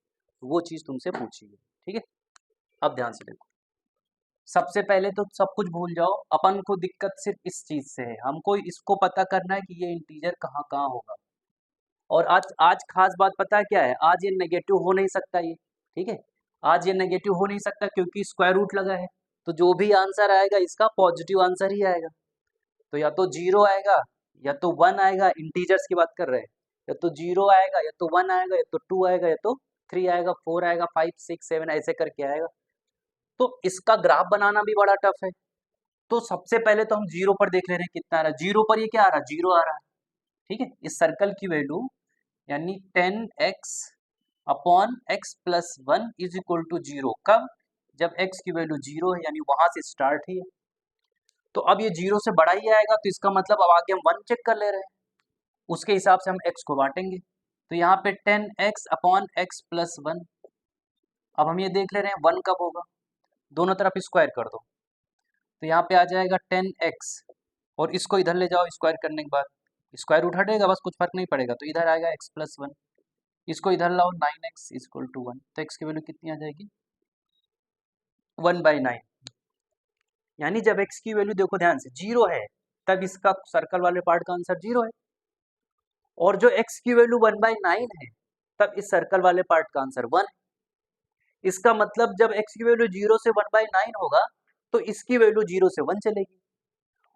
वो चीज तुमसे पूछी है। ठीक है, अब ध्यान से देखो, सबसे पहले तो सब कुछ भूल जाओ, अपन को दिक्कत सिर्फ इस चीज से है, हमको इसको पता करना है कि ये इंटीजर कहाँ कहाँ होगा। और आज खास बात पता है क्या है, आज ये नेगेटिव हो नहीं सकता ये। ठीक है, आज ये नेगेटिव हो नहीं सकता क्योंकि स्क्वायर रूट लगा है, तो जो भी आंसर आएगा इसका पॉजिटिव आंसर ही आएगा। तो या तो 0 आएगा या तो 1 आएगा, इंटीजर्स की बात कर रहे हैं, या तो 0 आएगा या तो 1 आएगा या तो 2 आएगा या तो 3 आएगा, 4 आएगा, 5 6 7 ऐसे करके आएगा। तो इसका ग्राफ बनाना भी बड़ा टफ है। तो सबसे पहले तो हम 0 पर देख ले रहे हैं कितना आ रहा है, 0 पर ये क्या आ रहा है, 0 आ रहा है। ठीक है, इस सर्कल की वैल्यू यानी 10x अपॉन x + 1 = 0, कब, जब x की वैल्यू 0 है, यानी वहां से स्टार्ट ही है। तो अब ये 0 से बड़ा ही आएगा, तो इसका मतलब अब आगे हम 1 चेक कर ले रहे हैं, उसके हिसाब से हम x को बांटेंगे। तो यहाँ पे 10x अपॉन x + 1, अब हम ये देख ले रहे हैं 1 कब होगा, दोनों तरफ स्क्वायर कर दो, तो यहाँ पे आ जाएगा 10x, और इसको इधर ले जाओ, स्क्वायर करने के बाद स्क्वायर रूट हटेगा, बस कुछ फर्क नहीं पड़ेगा, तो इधर आएगा x + 1। इसको इधर लाओ 9x इक्वल टू 1, तो x की वैल्यू कितनी आ जाएगी 1/9। यानी जब x की वैल्यू देखो ध्यान से 0 है तब इसका सर्कल वाले पार्ट का आंसर 0 है, और जो x की वैल्यू 1/9 है तब इस सर्कल वाले पार्ट का आंसर 1 है। इसका मतलब जब x की वैल्यू 0 से 1/9 होगा तो इसकी वैल्यू 0 से 1 चलेगी,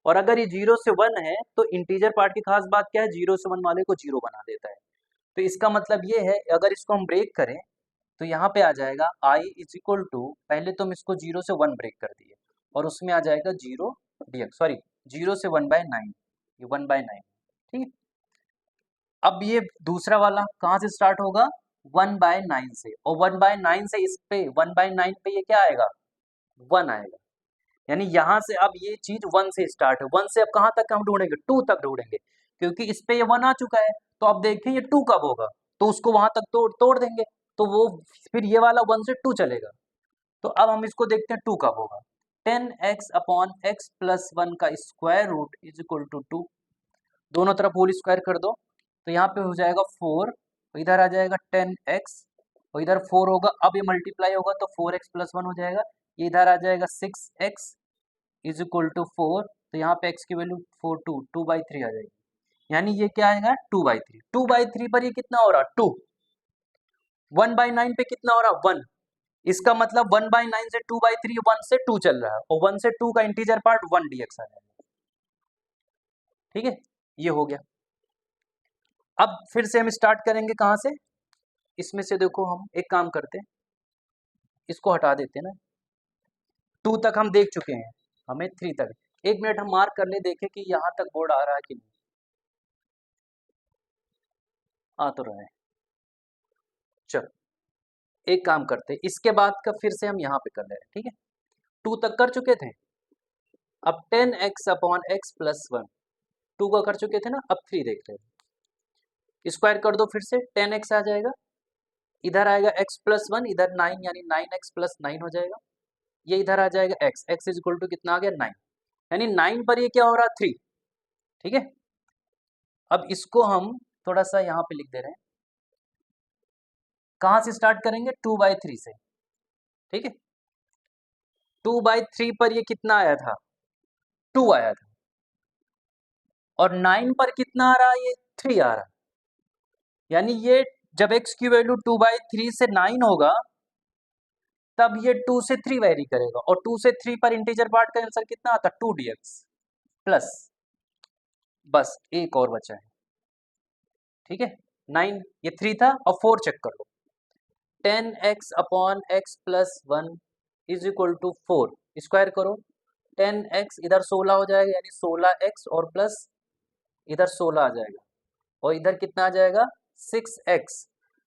और अगर ये 0 से 1 है तो इंटीजर पार्ट की खास बात क्या है, 0 से 1 वाले को 0 बना देता है। तो इसका मतलब ये है अगर इसको हम ब्रेक करें तो यहाँ पे आ जाएगा i इज इक्वल टू, पहले तो हम इसको 0 से 1 ब्रेक कर दिए और उसमें आ जाएगा 0 dx, सॉरी 0 से 1/9, ये 1/9, ठीक है। अब ये दूसरा वाला कहाँ से स्टार्ट होगा 1/9 से, और 1/9 से इस पे 1/9 पे ये क्या आएगा 1 आएगा, यानी यहाँ से अब ये चीज 1 से स्टार्ट है, 1 से अब कहाँ तक हम ढूंढेंगे 2 तक ढूंढेंगे, क्योंकि इस पे ये 1 आ चुका है। तो अब देखें ये 2 कब होगा, तो उसको वहां तक तोड़ तोड़ देंगे, तो वो फिर ये वाला 1 से 2 चलेगा। तो अब हम इसको देखते हैं 2 कब होगा, 10x अपॉन x प्लस 1 का square root is equal to 2, दोनों तरफ होल स्क्वायर कर दो, तो यहाँ पे हो जाएगा 4, इधर आ जाएगा 10x और इधर 4 होगा, अब ये मल्टीप्लाई होगा तो 4x प्लस 1 हो जाएगा, ये इधर आ जाएगा 6x इज इक्वल टू 4, तो यहाँ पे x की वैल्यू 2/3 आ जाएगी, यानी ये क्या आएगा 2/3। 2/3 पर ये कितना हो रहा 2, 1/9 पे कितना हो रहा 1, इसका मतलब 1/9 से 2/3 1 से 2 चल रहा है, और 1 से 2 का इंटीजर पार्ट 1 dx आ जाएगा, ठीक है, ये हो गया। अब फिर से हम स्टार्ट करेंगे कहाँ से, इसमें से देखो हम एक काम करते हैं, इसको हटा देते हैं ना, 2 तक हम देख चुके हैं, हमें 3 तक, 1 मिनट हम मार्क कर ले, देखें कि यहाँ तक बोर्ड आ रहा है कि नहीं, आ तो रहा है। चलो एक काम करते हैं, इसके बाद का फिर से हम यहाँ पे कर ले रहे हैं, ठीक है, 2 तक कर चुके थे, अब 10x अपॉन x प्लस 1, 2 का कर चुके थे ना, अब 3 देख रहे हैं, स्क्वायर कर दो फिर से 10x आ जाएगा, इधर आएगा x प्लस 1, इधर 9 यानी 9x प्लस 9 हो जाएगा, ये इधर आ जाएगा x इज इक्वल टू कितना आ गया 9, यानी 9 पर ये क्या हो रहा 3, ठीक है। अब इसको हम थोड़ा सा यहाँ पे लिख दे रहे हैं, कहाँ से स्टार्ट करेंगे 2/3 से, ठीक है, 2/3 पर ये कितना आया था 2 आया था, और 9 पर कितना आ रहा है ये 3 आ रहा है, यानी ये जब x की वैल्यू 2/3 से 9 होगा तब ये 2 से 3 वेरी करेगा, और 2 से 3 पर इंटीजर पार्ट का आंसर कितना आता 2 dx प्लस, बस एक और बचा है, ठीक है, 9 ये 3 था और 4 चेक कर लो, 10x upon x plus 1 is equal to 4, square करो, 10x इधर 16 हो जाएगा, यानी 16x और प्लस इधर 16 आ जाएगा, और इधर कितना आ जाएगा 6x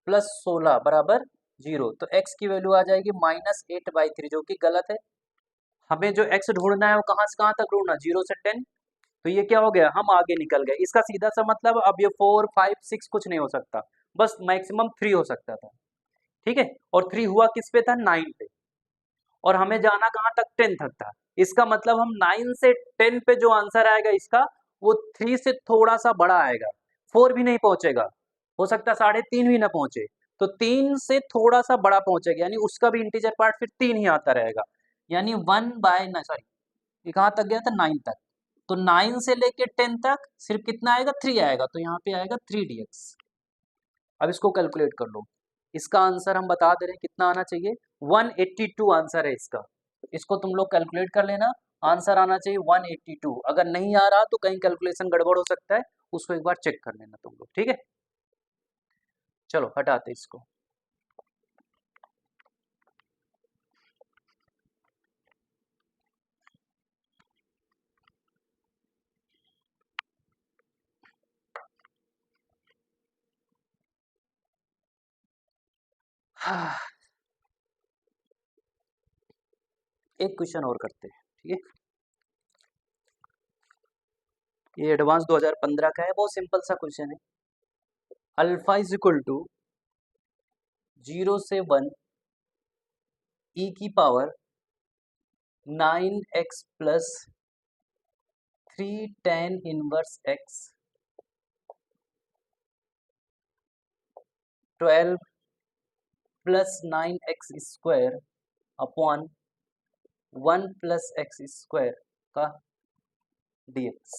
प्लस 16 बराबर 0, तो x की वैल्यू आ जाएगी -8/3, जो कि गलत है। हमें जो x ढूंढना है वो कहाँ से कहाँ तक ढूंढना 0 से 10, तो ये क्या हो गया हम आगे निकल गए, इसका सीधा सा मतलब अब ये 4 5 6 कुछ नहीं हो सकता, बस मैक्सिमम 3 हो सकता था, ठीक है, और 3 हुआ किस पे था 9 पे, और हमें जाना कहाँ तक 10 तक था, इसका मतलब हम 9 से 10 पे जो आंसर आएगा इसका वो 3 से थोड़ा सा बड़ा आएगा, 4 भी नहीं पहुंचेगा, हो सकता है 3.5 भी ना पहुंचे, तो 3 से थोड़ा सा बड़ा पहुंचेगा, यानी उसका भी इंटीजर पार्ट फिर 3 ही आता रहेगा, यानी 1/9, सॉरी ये कहाँ तक गया था 9 तक, तो 9 से लेके 10 तक सिर्फ कितना आएगा 3 आएगा, तो यहाँ पे आएगा 3 dx। अब इसको कैलकुलेट कर लो, इसका आंसर हम बता दे रहे हैं कितना आना चाहिए 182 आंसर है इसका, इसको तुम लोग कैलकुलेट कर लेना, आंसर आना चाहिए 182, अगर नहीं आ रहा तो कहीं कैलकुलेशन गड़बड़ हो सकता है, उसको एक बार चेक कर लेना तुम लोग, ठीक है। चलो हटाते इसको, हाँ, एक क्वेश्चन और करते हैं, ठीक है, ये एडवांस 2015 का है, बहुत सिंपल सा क्वेश्चन है, अल्फा इज इक्वल टू 0 से 1 e की power 9x plus 3 tan inverse x 12 plus 9x² upon 1 plus x² का dx।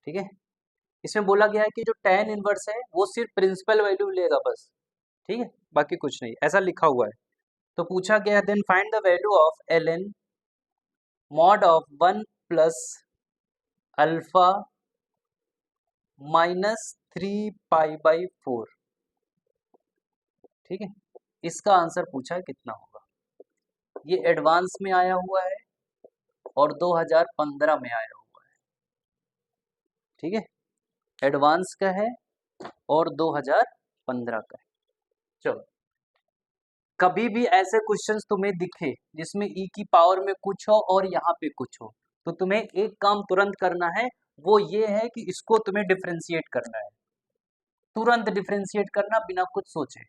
ठीक है, इसमें बोला गया है कि जो tan इनवर्स है वो सिर्फ प्रिंसिपल वैल्यू लेगा बस, ठीक है, बाकी कुछ नहीं, ऐसा लिखा हुआ है। तो पूछा गया है then find the value of ln mod of 1 plus alpha minus 3π/4। ठीक है, इसका आंसर पूछा है कितना होगा। ये एडवांस में आया हुआ है और 2015 में आया हुआ है। ठीक है, एडवांस का है और 2015 का है। चलो, कभी भी ऐसे क्वेश्चंस तुम्हें दिखे जिसमें e की पावर में कुछ हो और यहाँ पे कुछ हो, तो तुम्हें एक काम तुरंत करना है, वो ये है कि इसको तुम्हें डिफरेंशिएट करना है, तुरंत डिफरेंशिएट करना बिना कुछ सोचे।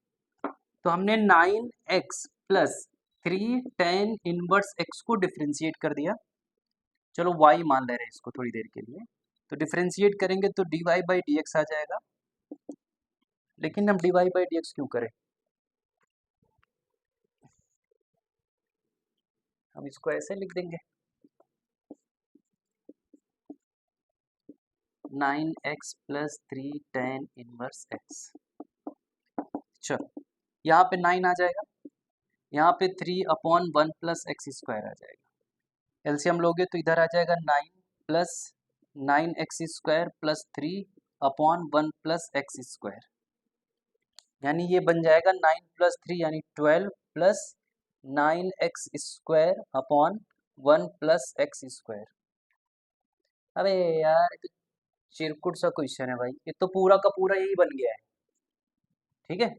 तो हमने 9x plus 3 tan inverse x को डिफरेंशिएट कर दिया। चलो y मान ले रहे हैं इसको थोड़ी देर के लिए, तो डिफरेंशिएट करेंगे तो dy/dx आ जाएगा। लेकिन हम dy/dx क्यों करें, हम इसको ऐसे लिख देंगे 9x plus 3 tan inverse x। चलो, यहाँ पे 9 आ जाएगा, यहाँ पे 3/1 प्लस x² आ जाएगा। एलसीएम लोगे तो इधर आ जाएगा 9 plus 9x² plus 3/1 plus x², यानी ये बन जाएगा 9 प्लस 3 यानी 12 plus 9x² upon 1 plus x²। अबे यार, तो चिरकुट सा क्वेश्चन है भाई, ये तो पूरा का पूरा यही बन गया है। ठीक है,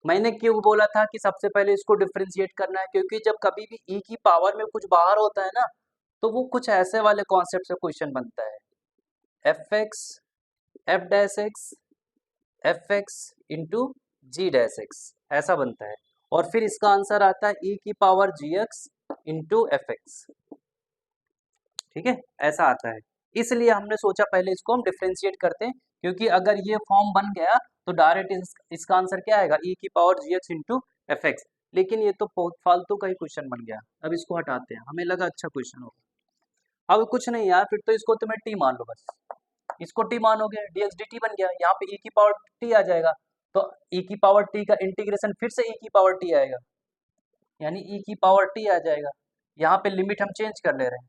मैंने क्यों बोला था कि सबसे पहले इसको डिफरेंशिएट करना है, क्योंकि जब कभी भी e की पावर में कुछ बाहर होता है ना, तो वो कुछ ऐसे वाले कॉन्सेप्ट से क्वेश्चन बनता है, fx f dash x fx into g dash x, ऐसा बनता है। और फिर इसका आंसर आता है e की पावर gx इंटू fx। ठीक है, ऐसा आता है, इसलिए हमने सोचा पहले इसको हम डिफरेंशिएट करते हैं, क्योंकि अगर ये फॉर्म बन गया तो डायरेक्ट इसका आंसर क्या आएगा, e की पावर gx इंटू fx। लेकिन ये तो फालतू का ही क्वेश्चन बन गया, अब इसको हटाते हैं, हमें लगा अच्छा क्वेश्चन होगा। अब कुछ नहीं यार, फिर तो इसको तुम्हें t मान लो, बस इसको t मानोगे dx dt बन गया, यहाँ पे e की पावर t आ जाएगा, तो e की पावर t का इंटीग्रेशन फिर से e की पावर t आएगा, यानी e की पावर t आ जाएगा। यहाँ पे लिमिट हम चेंज कर ले रहे हैं,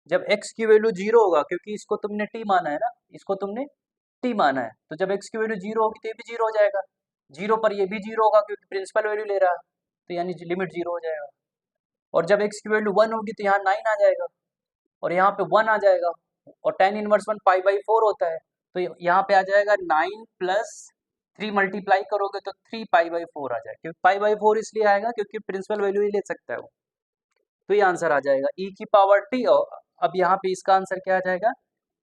जब x की वैल्यू 0 होगा, क्योंकि इसको तुमने t माना है ना, इसको तुमने t माना है, तो जब x की वैल्यू 0 होगी तो ये भी 0 हो जाएगा, 0 पर ये भी 0 होगा क्योंकि प्रिंसिपल वैल्यू ले रहा है, तो यानी लिमिट 0 हो जाएगा। और जब x की वैल्यू 1 होगी तो यहाँ 9 आ जाएगा और यहाँ पे 1 आ जाएगा, और tan इनवर्स 1 π/4 होता है, तो यहाँ पे आ जाएगा 9 प्लस 3 मल्टीप्लाई करोगे तो 3π/4 आ जाएगा, क्योंकि π/4 इसलिए आएगा क्योंकि प्रिंसिपल वैल्यू ही ले सकता है वो, तो ये आंसर आ जाएगा e की पावर t। अब यहाँ पे इसका आंसर क्या आ जाएगा,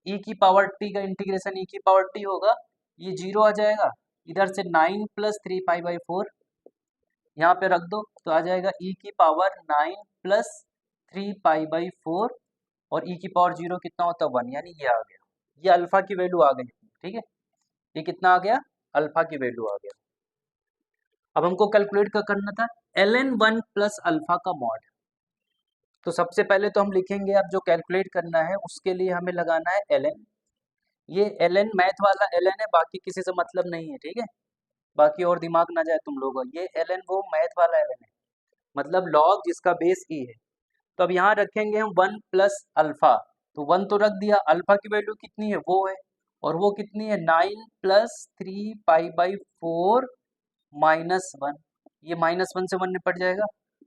e की पावर t का इंटीग्रेशन e की पावर t होगा, ये 0 आ जाएगा, इधर से 9 प्लस 3π/4 यहाँ पे रख दो तो आ जाएगा e की पावर 9 प्लस 3π/4, और e की पावर 0 कितना होता है 1, यानी ये आ गया, ये अल्फा की वैल्यू आ गई। ठीक है, ये कितना आ गया, अल्फा की वैल्यू आ गया। अब हमको कैलकुलेट क्या करना था, ln1 प्लस अल्फा का मॉड। तो सबसे पहले तो हम लिखेंगे, अब जो कैलकुलेट करना है उसके लिए हमें लगाना है ln, ये ln मैथ वाला ln है, बाकी किसी से मतलब नहीं है। ठीक है, बाकी और दिमाग ना जाए तुम लोगों, ये ln वो मैथ वाला ln है, मतलब लॉग जिसका बेस e है। तो अब यहाँ रखेंगे हम 1 प्लस अल्फा, तो 1 तो रख दिया, अल्फा की वैल्यू कितनी है वो है, और वो कितनी है 9 प्लस 3π/4 माइनस 1, ये -1 से 1 निपट जाएगा।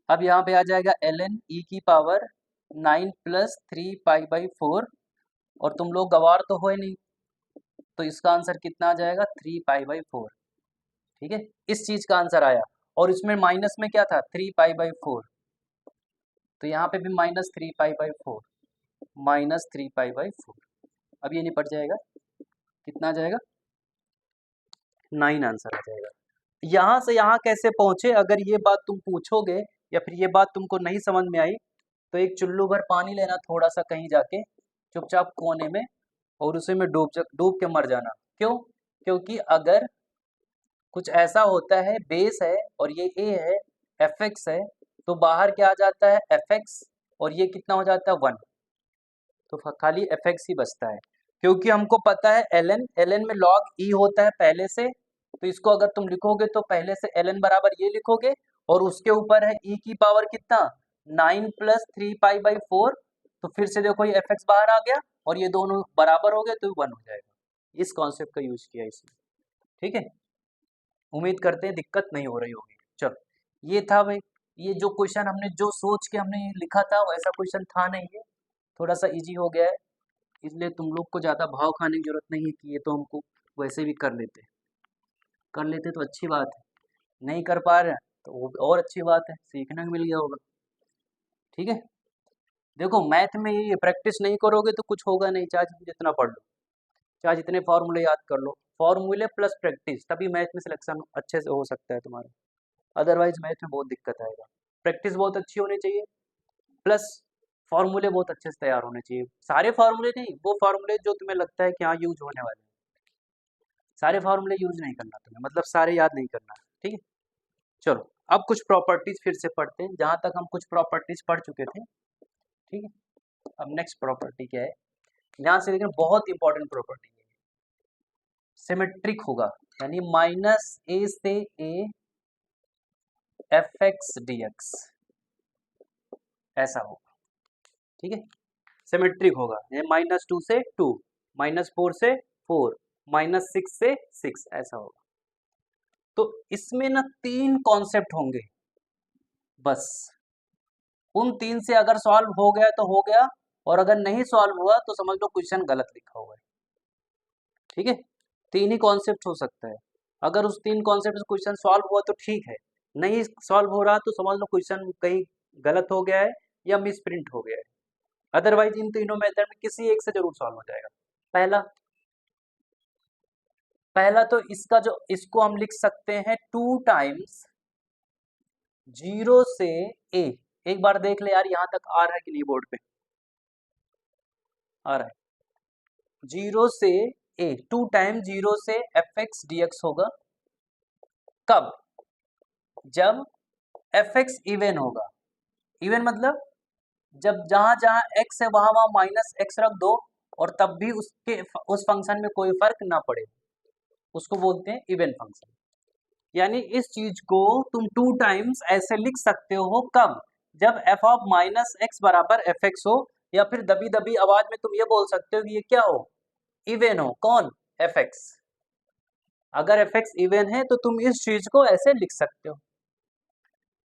अब यहाँ पे आ जाएगा ln e की पावर 9 प्लस 3π/4, और तुम लोग गवार तो हो नहीं, तो इसका आंसर कितना आ जाएगा 3π/4। ठीक है, इस चीज का आंसर आया, और इसमें माइनस में क्या था 3π/4, तो यहाँ पे भी -3π/4 -3π/4, अब ये निपट जाएगा, कितना आ जाएगा 9 आंसर आ जाएगा। यहाँ से यहाँ कैसे पहुंचे, अगर ये बात तुम पूछोगे या फिर ये बात तुमको नहीं समझ में आई, तो एक चुल्लू भर पानी लेना थोड़ा सा कहीं जाके चुपचाप कोने में, और उसे में डूब के मर जाना। क्यों, क्योंकि अगर कुछ ऐसा होता है, बेस है और ये ए है, एफ एक्स है, तो बाहर क्या आ जाता है, एफ एक्स, और ये कितना हो जाता है 1, तो खाली एफ एक्स ही बचता है। क्योंकि हमको पता है एल एन में लॉग ई होता है पहले से, तो इसको अगर तुम लिखोगे तो पहले से एल एन बराबर ये लिखोगे, और उसके ऊपर है ई की पावर कितना 9 प्लस 3 पाई/4, तो फिर से देखो ये एफ एक्स बाहर आ गया और ये दोनों बराबर हो गए तो 1 हो जाएगा। इस कॉन्सेप्ट का यूज किया इसमें, ठीक है। उम्मीद करते हैं दिक्कत नहीं हो रही होगी। चलो ये था भाई, ये जो क्वेश्चन हमने जो सोच के हमने लिखा था वैसा क्वेश्चन था नहीं, है थोड़ा सा इजी हो गया है, इसलिए तुम लोग को ज़्यादा भाव खाने की जरूरत नहीं है कि ये तो हमको वैसे भी कर लेते तो अच्छी बात है, नहीं कर पा रहे हैं तो वो और अच्छी बात है, सीखने को मिल गया होगा। ठीक है, देखो मैथ में ये प्रैक्टिस नहीं करोगे तो कुछ होगा नहीं, चाहे जितना पढ़ लो, चाहे जितने फॉर्मूले याद कर लो, फॉर्मूले प्लस प्रैक्टिस, तभी मैथ में सिलेक्शन अच्छे से हो सकता है तुम्हारा, अदरवाइज मैथ में बहुत दिक्कत आएगा। प्रैक्टिस बहुत अच्छी होनी चाहिए, प्लस फॉर्मूले बहुत अच्छे से तैयार होने चाहिए, सारे फॉर्मूले नहीं, वो फॉर्मूले जो तुम्हें लगता है कि हाँ यूज होने वाले हैं, सारे फॉर्मूले यूज नहीं करना तुम्हें, मतलब सारे याद नहीं करना, ठीक है। चलो अब कुछ प्रॉपर्टीज फिर से पढ़ते हैं, जहां तक हम कुछ प्रॉपर्टीज पढ़ चुके थे, ठीक है। अब नेक्स्ट प्रॉपर्टी क्या है, ध्यान से देखना, बहुत इंपॉर्टेंट प्रॉपर्टी है, सिमेट्रिक होगा, यानी -a से a F x d x ऐसा होगा, ठीक है। सिमेट्रिक होगा, -2 से 2, -4 से 4, -6 से 6 ऐसा होगा। तो इसमें ना 3 कॉन्सेप्ट होंगे बस, उन 3 से अगर सॉल्व हो गया तो हो गया, और अगर नहीं सॉल्व हुआ तो समझ लो क्वेश्चन गलत लिखा हुआ है, ठीक है। 3 ही कॉन्सेप्ट हो सकता है, अगर उस 3 कॉन्सेप्ट से क्वेश्चन सॉल्व हुआ तो ठीक है, नहीं सॉल्व हो रहा तो समझ लो क्वेश्चन कहीं गलत हो गया है या मिस प्रिंट हो गया है, अदरवाइज इन तीनों मेथड में किसी एक से जरूर सॉल्व हो जाएगा। पहला पहला तो इसका जो, इसको हम लिख सकते हैं 2 टाइम्स 0 से a, एक बार देख ले यार यहाँ तक आ रहा है कि नहीं, बोर्ड पे आ रहा है, 0 से a, 2 टाइम 0 से एफ एक्स डी एक्स होगा, कब, जब एफ एक्स इवन होगा, इवन मतलब जब जहां जहां x है वहां वहां -x रख दो, और तब भी उसके उस फंक्शन में कोई फर्क ना पड़े, उसको बोलते हैं इवन फंक्शन। यानी इस चीज को तुम 2 टाइम्स ऐसे लिख सकते हो, कब, जब एफ ऑफ -x बराबर एफ एक्स हो, या फिर दबी दबी आवाज में तुम ये बोल सकते हो कि ये क्या हो, इवन हो, कौन, एफ एक्स। अगर एफ एक्स इवन है तो तुम इस चीज को ऐसे लिख सकते हो।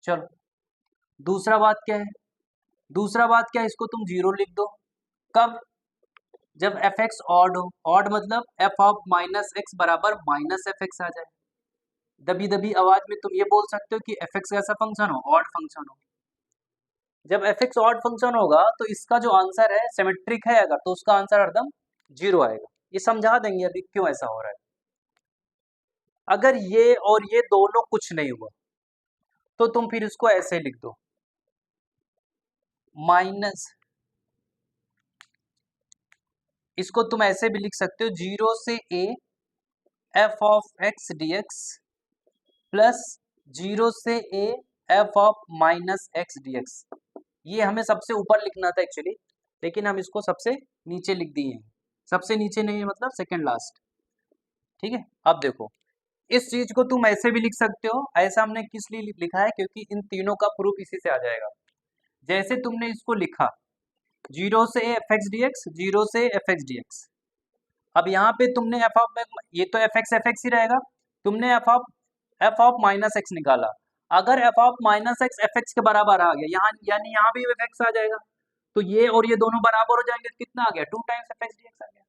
चलो दूसरा बात क्या है, दूसरा बात क्या है, इसको तुम 0 लिख दो, कब, जब एफ एक्स ऑड हो, ऑड मतलब एफ ऑफ -x बराबर -एफ एक्स आ जाए, दबी दबी आवाज में तुम ये बोल सकते हो कि एफ एक्स कैसा फंक्शन हो, ऑड फंक्शन हो। जब एफ एक्स ऑड फंक्शन होगा तो इसका जो आंसर है सिमेट्रिक है अगर, तो उसका आंसर हरदम 0 आएगा। ये समझा देंगे अभी क्यों ऐसा हो रहा है। अगर ये और ये दोनों कुछ नहीं हुआ तो तुम फिर इसको ऐसे लिख दो, माइनस, इसको तुम ऐसे भी लिख सकते हो 0 से a F of x d x plus 0 से a F of -x dx। ये हमें सबसे ऊपर लिखना था एक्चुअली, लेकिन हम इसको सबसे नीचे लिख दिए हैं, सबसे नीचे नहीं है मतलब सेकंड लास्ट, ठीक है। अब देखो इस चीज को तुम ऐसे भी लिख सकते हो, ऐसा हमने किस लिए लिखा है, क्योंकि इन तीनों का प्रूफ इसी से आ जाएगा। जैसे तुमने इसको लिखा 0 से एफ एक्स डी एक्स, 0 से एफ एक्स डी एक्स, अब यहाँ पे तुमने एफ ऑफ, ये तो एफ एक्स ही रहेगा, तुमने एफ ऑफ -x निकाला, अगर F of -x F x के बराबर आ गया यहाँ, यानी यहाँ भी एफ एक्स आ जाएगा, तो ये और ये दोनों बराबर हो जाएंगे, कितना आ गया 2 times f x d x आ गया।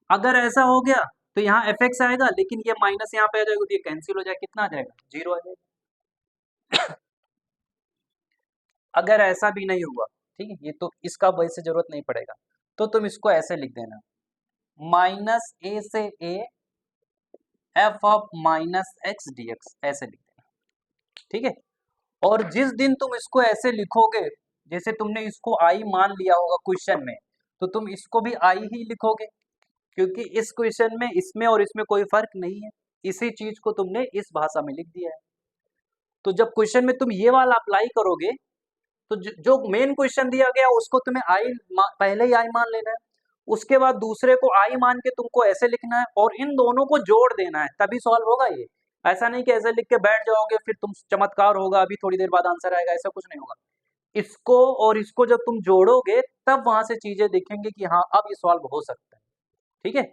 अगर ऐसा हो गया तो यहाँ एफ एक्स आएगा, लेकिन ये माइनस यहाँ पे आ जाएगा तो ये कैंसिल हो जाएगा, कितना आ जाएगा 0 आ जाएगा। अगर ऐसा भी नहीं हुआ, ठीक है, ये तो इसका वैसे जरूरत नहीं पड़ेगा, तो तुम इसको ऐसे लिख देना, -a से a F of -x dx ऐसे लिख देना, ठीक है। और जिस दिन तुम इसको ऐसे लिखोगे, जैसे तुमने इसको i मान लिया होगा क्वेश्चन में, तो तुम इसको भी i ही लिखोगे, क्योंकि इस क्वेश्चन में इसमें और इसमें कोई फर्क नहीं है, इसी चीज को तुमने इस भाषा में लिख दिया है। तो जब क्वेश्चन में तुम ये वाला अप्लाई करोगे तो जो मेन क्वेश्चन दिया गया उसको तुम्हें आई पहले ही आई मान लेना है, उसके बाद दूसरे को आई मान के तुमको ऐसे लिखना है और इन दोनों को जोड़ देना है, तभी सॉल्व होगा ये। ऐसा नहीं कि ऐसे लिख के बैठ जाओगे फिर तुम चमत्कार होगा, अभी थोड़ी देर बाद आंसर आएगा, ऐसा कुछ नहीं होगा। इसको और इसको जब तुम जोड़ोगे तब वहां से चीजें दिखेंगी कि हाँ अब ये सॉल्व हो सकता है। ठीक है,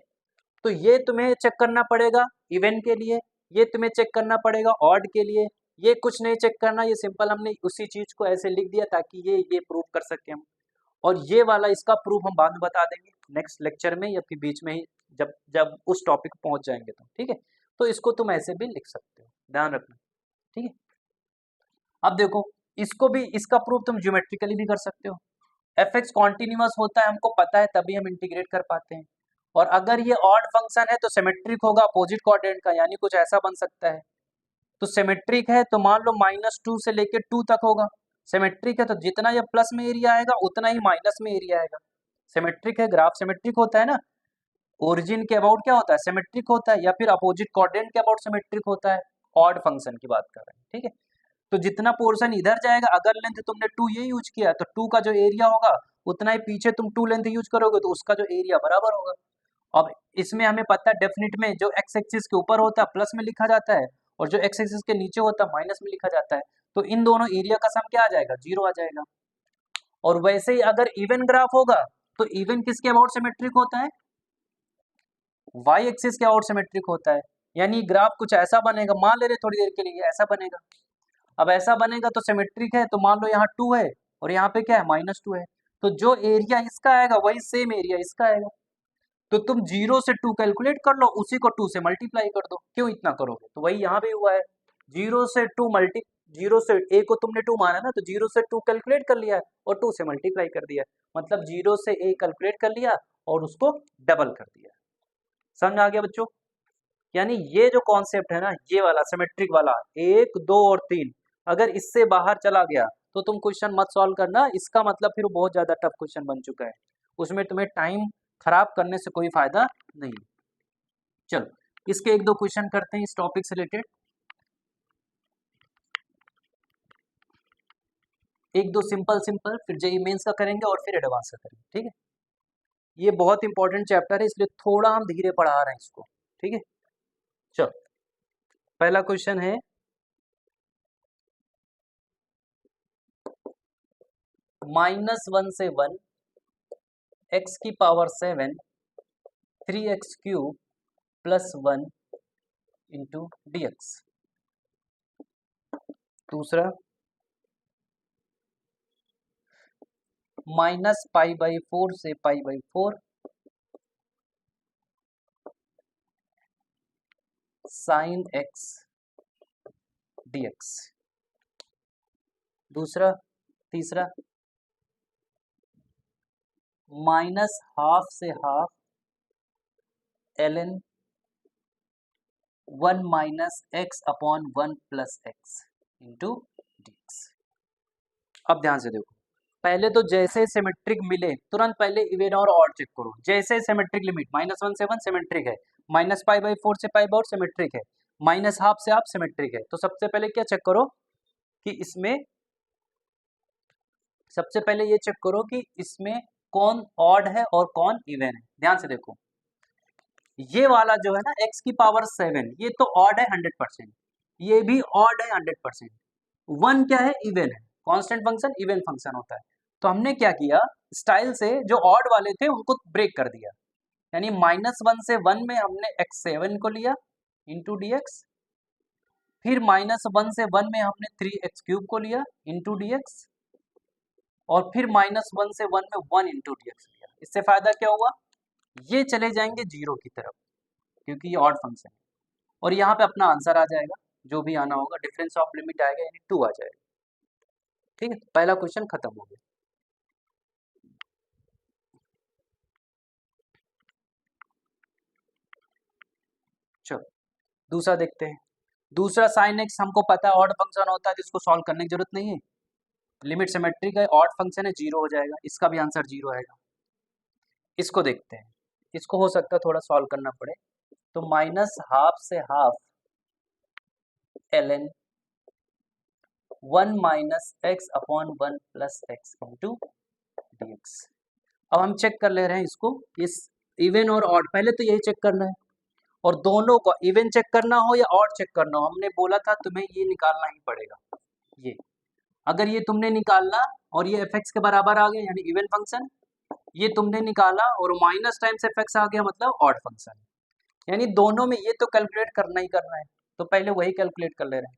तो ये तुम्हें चेक करना पड़ेगा इवन के लिए, ये तुम्हें चेक करना पड़ेगा ऑड के लिए, ये कुछ नहीं चेक करना, ये सिंपल हमने उसी चीज को ऐसे लिख दिया ताकि ये प्रूव कर सके हम। और ये वाला इसका प्रूफ हम बाद में बता देंगे नेक्स्ट लेक्चर में या फिर बीच में ही, जब जब उस टॉपिक पहुंच जाएंगे तो। ठीक है, तो इसको तुम ऐसे भी लिख सकते हो, ध्यान रखना। ठीक है, अब देखो इसको भी, इसका प्रूफ तुम ज्योमेट्रिकली भी कर सकते हो। एफ एक्स कॉन्टिन्यूअस होता है हमको पता है, तभी हम इंटीग्रेट कर पाते हैं। और अगर ये ऑड फंक्शन है तो सिमेट्रिक होगा अपोजिट कोऑर्डिनेट का, यानी कुछ ऐसा बन सकता है। तो सिमेट्रिक है तो मान लो -2 से लेके 2 तक होगा। सिमेट्रिक है तो जितना ये प्लस में एरिया आएगा उतना ही माइनस में एरिया आएगा। सिमेट्रिक है, ग्राफ सिमेट्रिक होता है ना, ओरिजिन के अबाउट क्या होता है, सिमेट्रिक होता है, या फिर अपोजिट कोऑर्डिनेट के अबाउट सिमेट्रिक होता है। ऑड फंक्शन की बात कर रहे हैं। ठीक है, तो जितना पोर्शन इधर जाएगा, अगर लेंथ तुमने 2 ये यूज किया तो 2 का जो एरिया होगा उतना ही पीछे तुम 2 लेंथ यूज करोगे तो उसका जो एरिया बराबर होगा। अब इसमें हमें पता है डेफिनिट में जो एक्स एक्सिस के ऊपर होता है प्लस में लिखा जाता है और जो एक्स एक्सिस के नीचे होता है माइनस में लिखा जाता है। तो इन दोनों एरिया का सम क्या आ जाएगा, 0 आ जाएगा। और वैसे ही अगर इवन ग्राफ होगा तो इवन किसके अबाउट सिमेट्रिक होता है, वाई एक्सिस के अबाउट सिमेट्रिक होता है। यानी ग्राफ कुछ ऐसा बनेगा, मान ले रहे थोड़ी देर के लिए ऐसा बनेगा। अब ऐसा बनेगा तो सिमेट्रिक है, तो मान लो यहाँ 2 है और यहाँ पे क्या है -2 है, तो जो एरिया इसका आएगा वही सेम एरिया इसका आएगा। तो तुम 0 से 2 कैलकुलेट कर लो, उसी को 2 से मल्टीप्लाई कर दो, क्यों इतना करोगे, तो वही यहाँ भी हुआ है। 0 से 2 0 से a को तुमने 2 माना ना, तो 0 से 2 कैलकुलेट कर लिया और 2 से मल्टीप्लाई कर दिया, मतलब 0 से a कैलकुलेट कर लिया और उसको डबल कर दिया। समझ आ गया बच्चों? यानी ये जो कॉन्सेप्ट है ना, ये वाला सिमेट्रिक वाला 1 2 और 3, अगर इससे बाहर चला गया तो तुम क्वेश्चन मत सॉल्व करना, इसका मतलब फिर वो बहुत ज्यादा टफ क्वेश्चन बन चुका है, उसमें तुम्हें टाइम खराब करने से कोई फायदा नहीं। चलो इसके 1-2 क्वेश्चन करते हैं इस टॉपिक से रिलेटेड, 1-2 सिंपल, फिर जेईई मेंस का करेंगे और फिर एडवांस का करेंगे। ठीक है, ये बहुत इंपॉर्टेंट चैप्टर है इसलिए थोड़ा हम धीरे पढ़ा रहे हैं इसको। ठीक है, चलो पहला क्वेश्चन है -1 से 1 x की पावर 7 3x³ +1 इंटू dx। दूसरा -π/4 से π/4 sin x dx। दूसरा, तीसरा -½ से ½ ln 1 - x/1 + x into dx। अब ध्यान से देखो, पहले तो जैसे सिमेट्रिक मिले तुरंत पहले इवन और ऑड चेक करो। जैसे सिमेट्रिक लिमिट -1 से 1 सिमेट्रिक है, -π/4 से π/4 सिमेट्रिक है, -½ से ½ सिमेट्रिक है, तो सबसे पहले क्या चेक करो कि इसमें, सबसे पहले ये चेक करो कि इसमें कौन ऑड है और कौन इवन है। ध्यान से देखो, ये वाला जो है ना x की पावर 7 ये तो ऑड है 100%, ये भी ऑड है 100%, 1 क्या है, इवन है, कांस्टेंट फंक्शन इवन फंक्शन होता है। तो हमने क्या किया, स्टाइल से जो ऑड वाले थे उनको ब्रेक कर दिया, यानी -1 से 1 में हमने x7 को लिया इंटू dx, फिर -1 से 1 में हमने 3x³ को लिया इंटू dx, और फिर -1 से 1 में 1 इंटू dx लिया। इससे फायदा क्या हुआ, ये चले जाएंगे 0 की तरफ क्योंकि ये ऑड फंक्शन है, और यहाँ पे अपना आंसर आ जाएगा, जो भी आना होगा, डिफरेंस ऑफ लिमिट आएगा यानी 2 आ जाएगा। ठीक है, पहला क्वेश्चन खत्म हो गया। चलो दूसरा देखते हैं। दूसरा sin x हमको पता है ऑड फंक्शन होता है, जिसको सॉल्व करने की जरूरत नहीं है, लिमिट सिमेट्रिक है, ऑड फंक्शन है, 0 हो जाएगा, इसका भी आंसर 0 आएगा। इसको देखते हैं, इसको हो सकता है थोड़ा सॉल्व करना पड़े। तो माइनस हाफ से half ln 1 minus x upon 1 plus x into dx। अब हम चेक कर ले रहे हैं इसको, इस इवन और ऑड, पहले तो यही चेक करना है, और दोनों को इवन चेक करना हो या ऑड चेक करना हो, हमने बोला था तुम्हें ये निकालना ही पड़ेगा। ये अगर ये तुमने निकालना और ये एफ एक्स के बराबर आ गया यानी इवन फंक्शन, ये तुमने निकाला और माइनस टाइम्स एफ एक्स आ गया मतलब ऑड फंक्शन, यानी दोनों में ये तो कैलकुलेट करना ही करना है, तो पहले वही कैलकुलेट कर ले रहे हैं।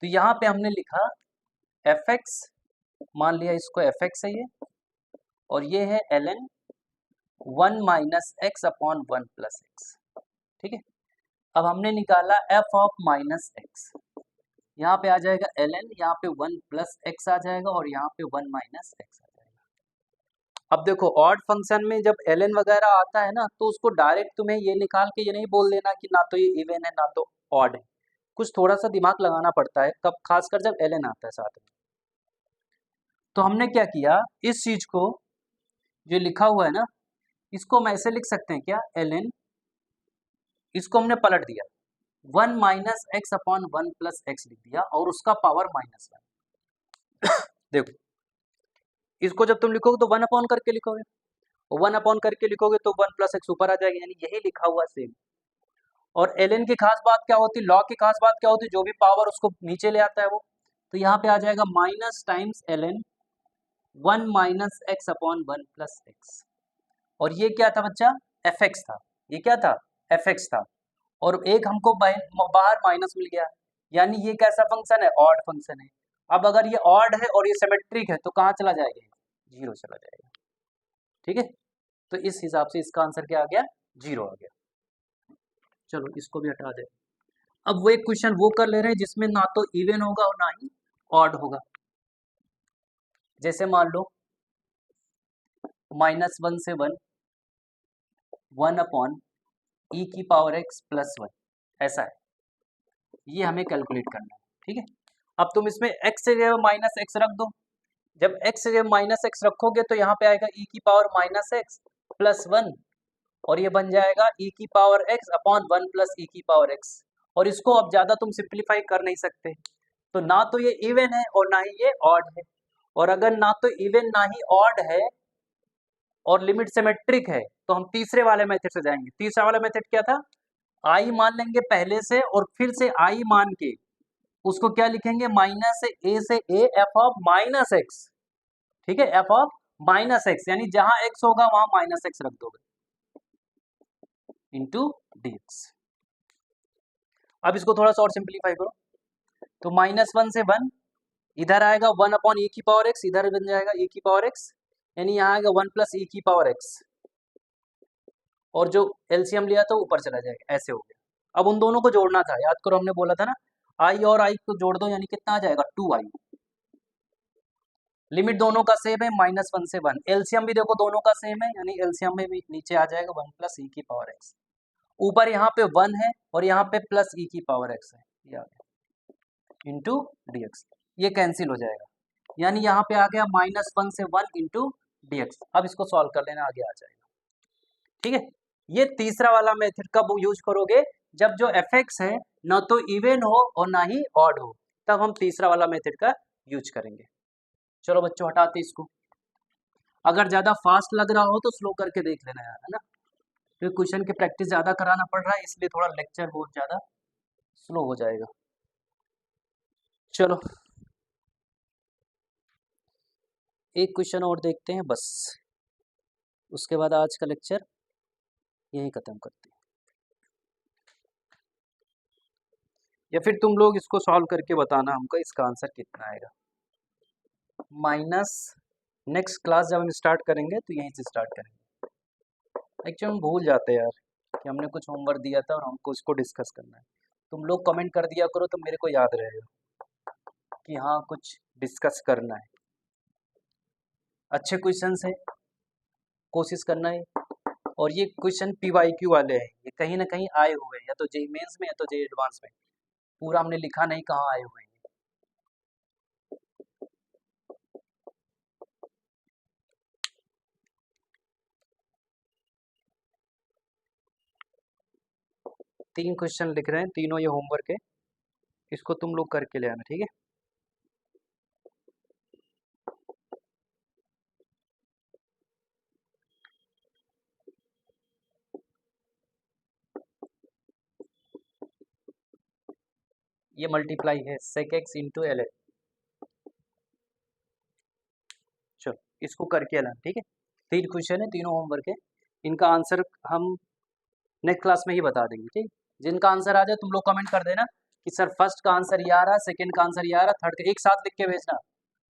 तो यहाँ पे हमने लिखा एफ एक्स, मान लिया इसको एफ एक्स है ये, और ये है ln 1 minus x upon 1 plus x. ठीक है, अब हमने निकाला एफ ऑफ माइनस एक्स, यहाँ पे आ जाएगा ln, यहाँ पे 1 प्लस एक्स आ जाएगा और यहाँ पे 1 माइनस एक्स आ जाएगा। अब देखो ऑड फंक्शन में जब ln वगैरह आता है ना, तो उसको डायरेक्ट तुम्हें ये निकाल के ये नहीं बोल देना कि ना तो ये इवन है ना तो ऑड है, कुछ थोड़ा सा दिमाग लगाना पड़ता है, कब खासकर जब ln आता है साथ में। तो हमने क्या किया, इस चीज को जो लिखा हुआ है ना, इसको हम ऐसे लिख सकते हैं क्या, ln, इसको हमने पलट दिया, 1 minus x upon 1 plus x लिख दिया और उसका पावर -1। देखो इसको जब तुम लिखोगे तो 1 अपॉन करके लिखोगे, 1 अपॉन करके लिखोगे तो 1 प्लस एक्स ऊपर आ जाएगा, यानी यही लिखा हुआ सेम। और ln की खास बात क्या होती है, लॉग की खास बात क्या होती है, जो भी पावर उसको नीचे ले आता है वो, तो यहाँ पे आ जाएगा minus times ln 1 minus x upon 1 plus x. और ये क्या था बच्चा, एफ एक्स था, ये क्या था, एफ एक्स था, और एक हमको बाहर माइनस मिल गया, यानी ये कैसा फंक्शन है, ऑड फंक्शन है। अब अगर ये ऑड है और ये सिमेट्रिक है तो कहाँ चला जाएगा, जीरो चला जाएगा। ठीक है, तो इस हिसाब से इसका आंसर क्या आ गया, जीरो आ गया। चलो इसको भी हटा दे। अब वो एक क्वेश्चन वो कर ले रहे हैं जिसमें ना तो इवन होगा और ना ही ऑड होगा। जैसे मान लो -1 से 1, 1 अपॉन ई की पावर एक्स प्लस 1, ऐसा है, ये हमें कैलकुलेट करना है। ठीक है, अब तुम इसमें x से जगह माइनस एक्स रख दो, जब x से जगह माइनस एक्स रखोगे तो यहाँ पे आएगा e की पावर माइनस एक्स प्लस 1, और ये बन जाएगा e की power x upon 1 plus e की पावर x। और इसको अब ज़्यादा तुम सिंप्लीफाई कर नहीं सकते, तो ना तो ये इवन है और ना ही ये ऑड है, और अगर ना तो इवन ना ही ऑड है और लिमिट सिमेट्रिक है तो हम तीसरे वाले मेथड से जाएंगे। तीसरा वाला मेथड क्या था, आई मान लेंगे पहले से और फिर से आई मान के उसको क्या लिखेंगे, माइनस से A F of minus x. ठीक है, एफ ऑफ माइनस एक्स, यानी जहां एक्स होगा वहां माइनस एक्स रख दोगे इंटू dx। अब इसको थोड़ा सा और सिंप्लीफाई करो, तो -1 से 1, इधर आएगा 1 अपॉन ई की पावर एक्स, इधर बन जाएगा ई की पावर एक्स, यानी यहाँ आएगा 1 प्लस ई की पावर एक्स, और जो एलसीएम लिया था ऊपर चला जाएगा, ऐसे हो गया। अब उन दोनों को जोड़ना था, याद करो हमने बोला था ना, आई और आई को जोड़ दो यानी कितना आ जाएगा, 2i। लिमिट दोनों का सेम है, -1 से 1, एलसीएम भी देखो दोनों का सेम है, यानी एलसीएम में भी नीचे आ जाएगा 1 प्लस ई की पावर एक्स, ऊपर यहाँ पे 1 है और यहाँ पे प्लस ई की पावर एक्स है, ये आ गया इंटू dx, ये कैंसिल हो जाएगा, यानी यहाँ पे आ गया -1 से 1 इंटू dx। अब इसको सॉल्व कर लेना, आगे आ जाएगा। ठीक है, ये तीसरा वाला मेथड कब यूज करोगे, जब जो एफ एक्स है ना तो इवन हो और ना ही ऑड हो, तब हम तीसरा वाला मेथड का यूज करेंगे। चलो बच्चों हटाते इसको, अगर ज़्यादा फास्ट लग रहा हो तो स्लो करके देख लेना यार, है ना, क्योंकि क्वेश्चन की प्रैक्टिस ज़्यादा कराना पड़ रहा है, इसलिए थोड़ा लेक्चर बहुत ज़्यादा स्लो हो जाएगा। चलो एक क्वेश्चन और देखते हैं बस, उसके बाद आज का लेक्चर यही ख़त्म करते हैं, या फिर तुम लोग इसको सॉल्व करके बताना हमको इसका आंसर कितना आएगा। माइनस नेक्स्ट क्लास जब हम स्टार्ट करेंगे तो यहीं से स्टार्ट करेंगे। एक्चुअली हम भूल जाते हैं यार कि हमने कुछ होमवर्क दिया था और हमको इसको डिस्कस करना है, तुम लोग कमेंट कर दिया करो तो मेरे को याद रहेगा कि हाँ कुछ डिस्कस करना है। अच्छे क्वेश्चन है, कोशिश करना है, और ये क्वेश्चन PYQ वाले हैं, ये कहीं ना कहीं आए हुए हैं, या तो जेईई मेंस में या तो जेईई एडवांस में, पूरा हमने लिखा नहीं कहाँ आए हुए हैं। 3 क्वेश्चन लिख रहे हैं, तीनों ये होमवर्क है, इसको तुम लोग करके ले आना, ठीक है। ये मल्टीप्लाई है sec x into L x. चलो इसको करके लाना, ठीक है। 3 क्वेश्चन है, तीनों होमवर्क है, इनका आंसर हम नेक्स्ट क्लास में ही बता देंगे, ठीक। जिनका आंसर आ जाए तुम लोग कमेंट कर देना कि सर फर्स्ट का आंसर ये आ रहा है, सेकंड का आंसर ये आ रहा है, थर्ड का, एक साथ लिख के भेजना,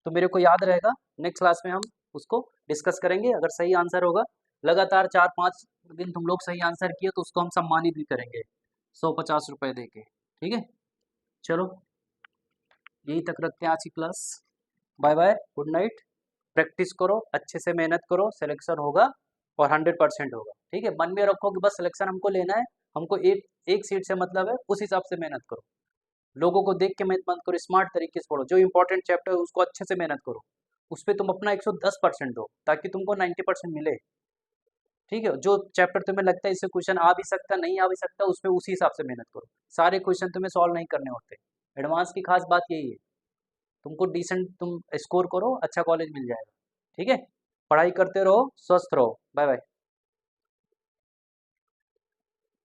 तो मेरे को याद रहेगा। नेक्स्ट क्लास में हम उसको डिस्कस करेंगे। अगर सही आंसर होगा, लगातार 4-5 दिन तुम लोग सही आंसर किए तो उसको हम सम्मानित भी करेंगे 150 रुपये दे के, ठीक है। चलो यही तक रखते हैं आज की class. Bye bye, good night. Practice करो, अच्छे से मेहनत करो, सिलेक्शन होगा और 100% होगा, ठीक है। मन में रखो कि बस सिलेक्शन हमको लेना है, हमको एक एक सीट से मतलब है, उस हिसाब से मेहनत करो। लोगों को देख के मेहनत मत करो, स्मार्ट तरीके से पढ़ो, जो इंपॉर्टेंट चैप्टर है उसको अच्छे से मेहनत करो, उस पर तुम अपना 110% दो ताकि तुमको 90% मिले, ठीक है। जो चैप्टर तुम्हें लगता है इससे क्वेश्चन आ भी सकता, नहीं आ भी सकता, उस पर उसी हिसाब से मेहनत करो। सारे क्वेश्चन तुम्हें सॉल्व नहीं करने होते। एडवांस की खास बात यही है, तुमको डिसेंट तुम स्कोर करो, अच्छा कॉलेज मिल जाएगा, ठीक है। पढ़ाई करते रहो, स्वस्थ रहो, बाय बाय।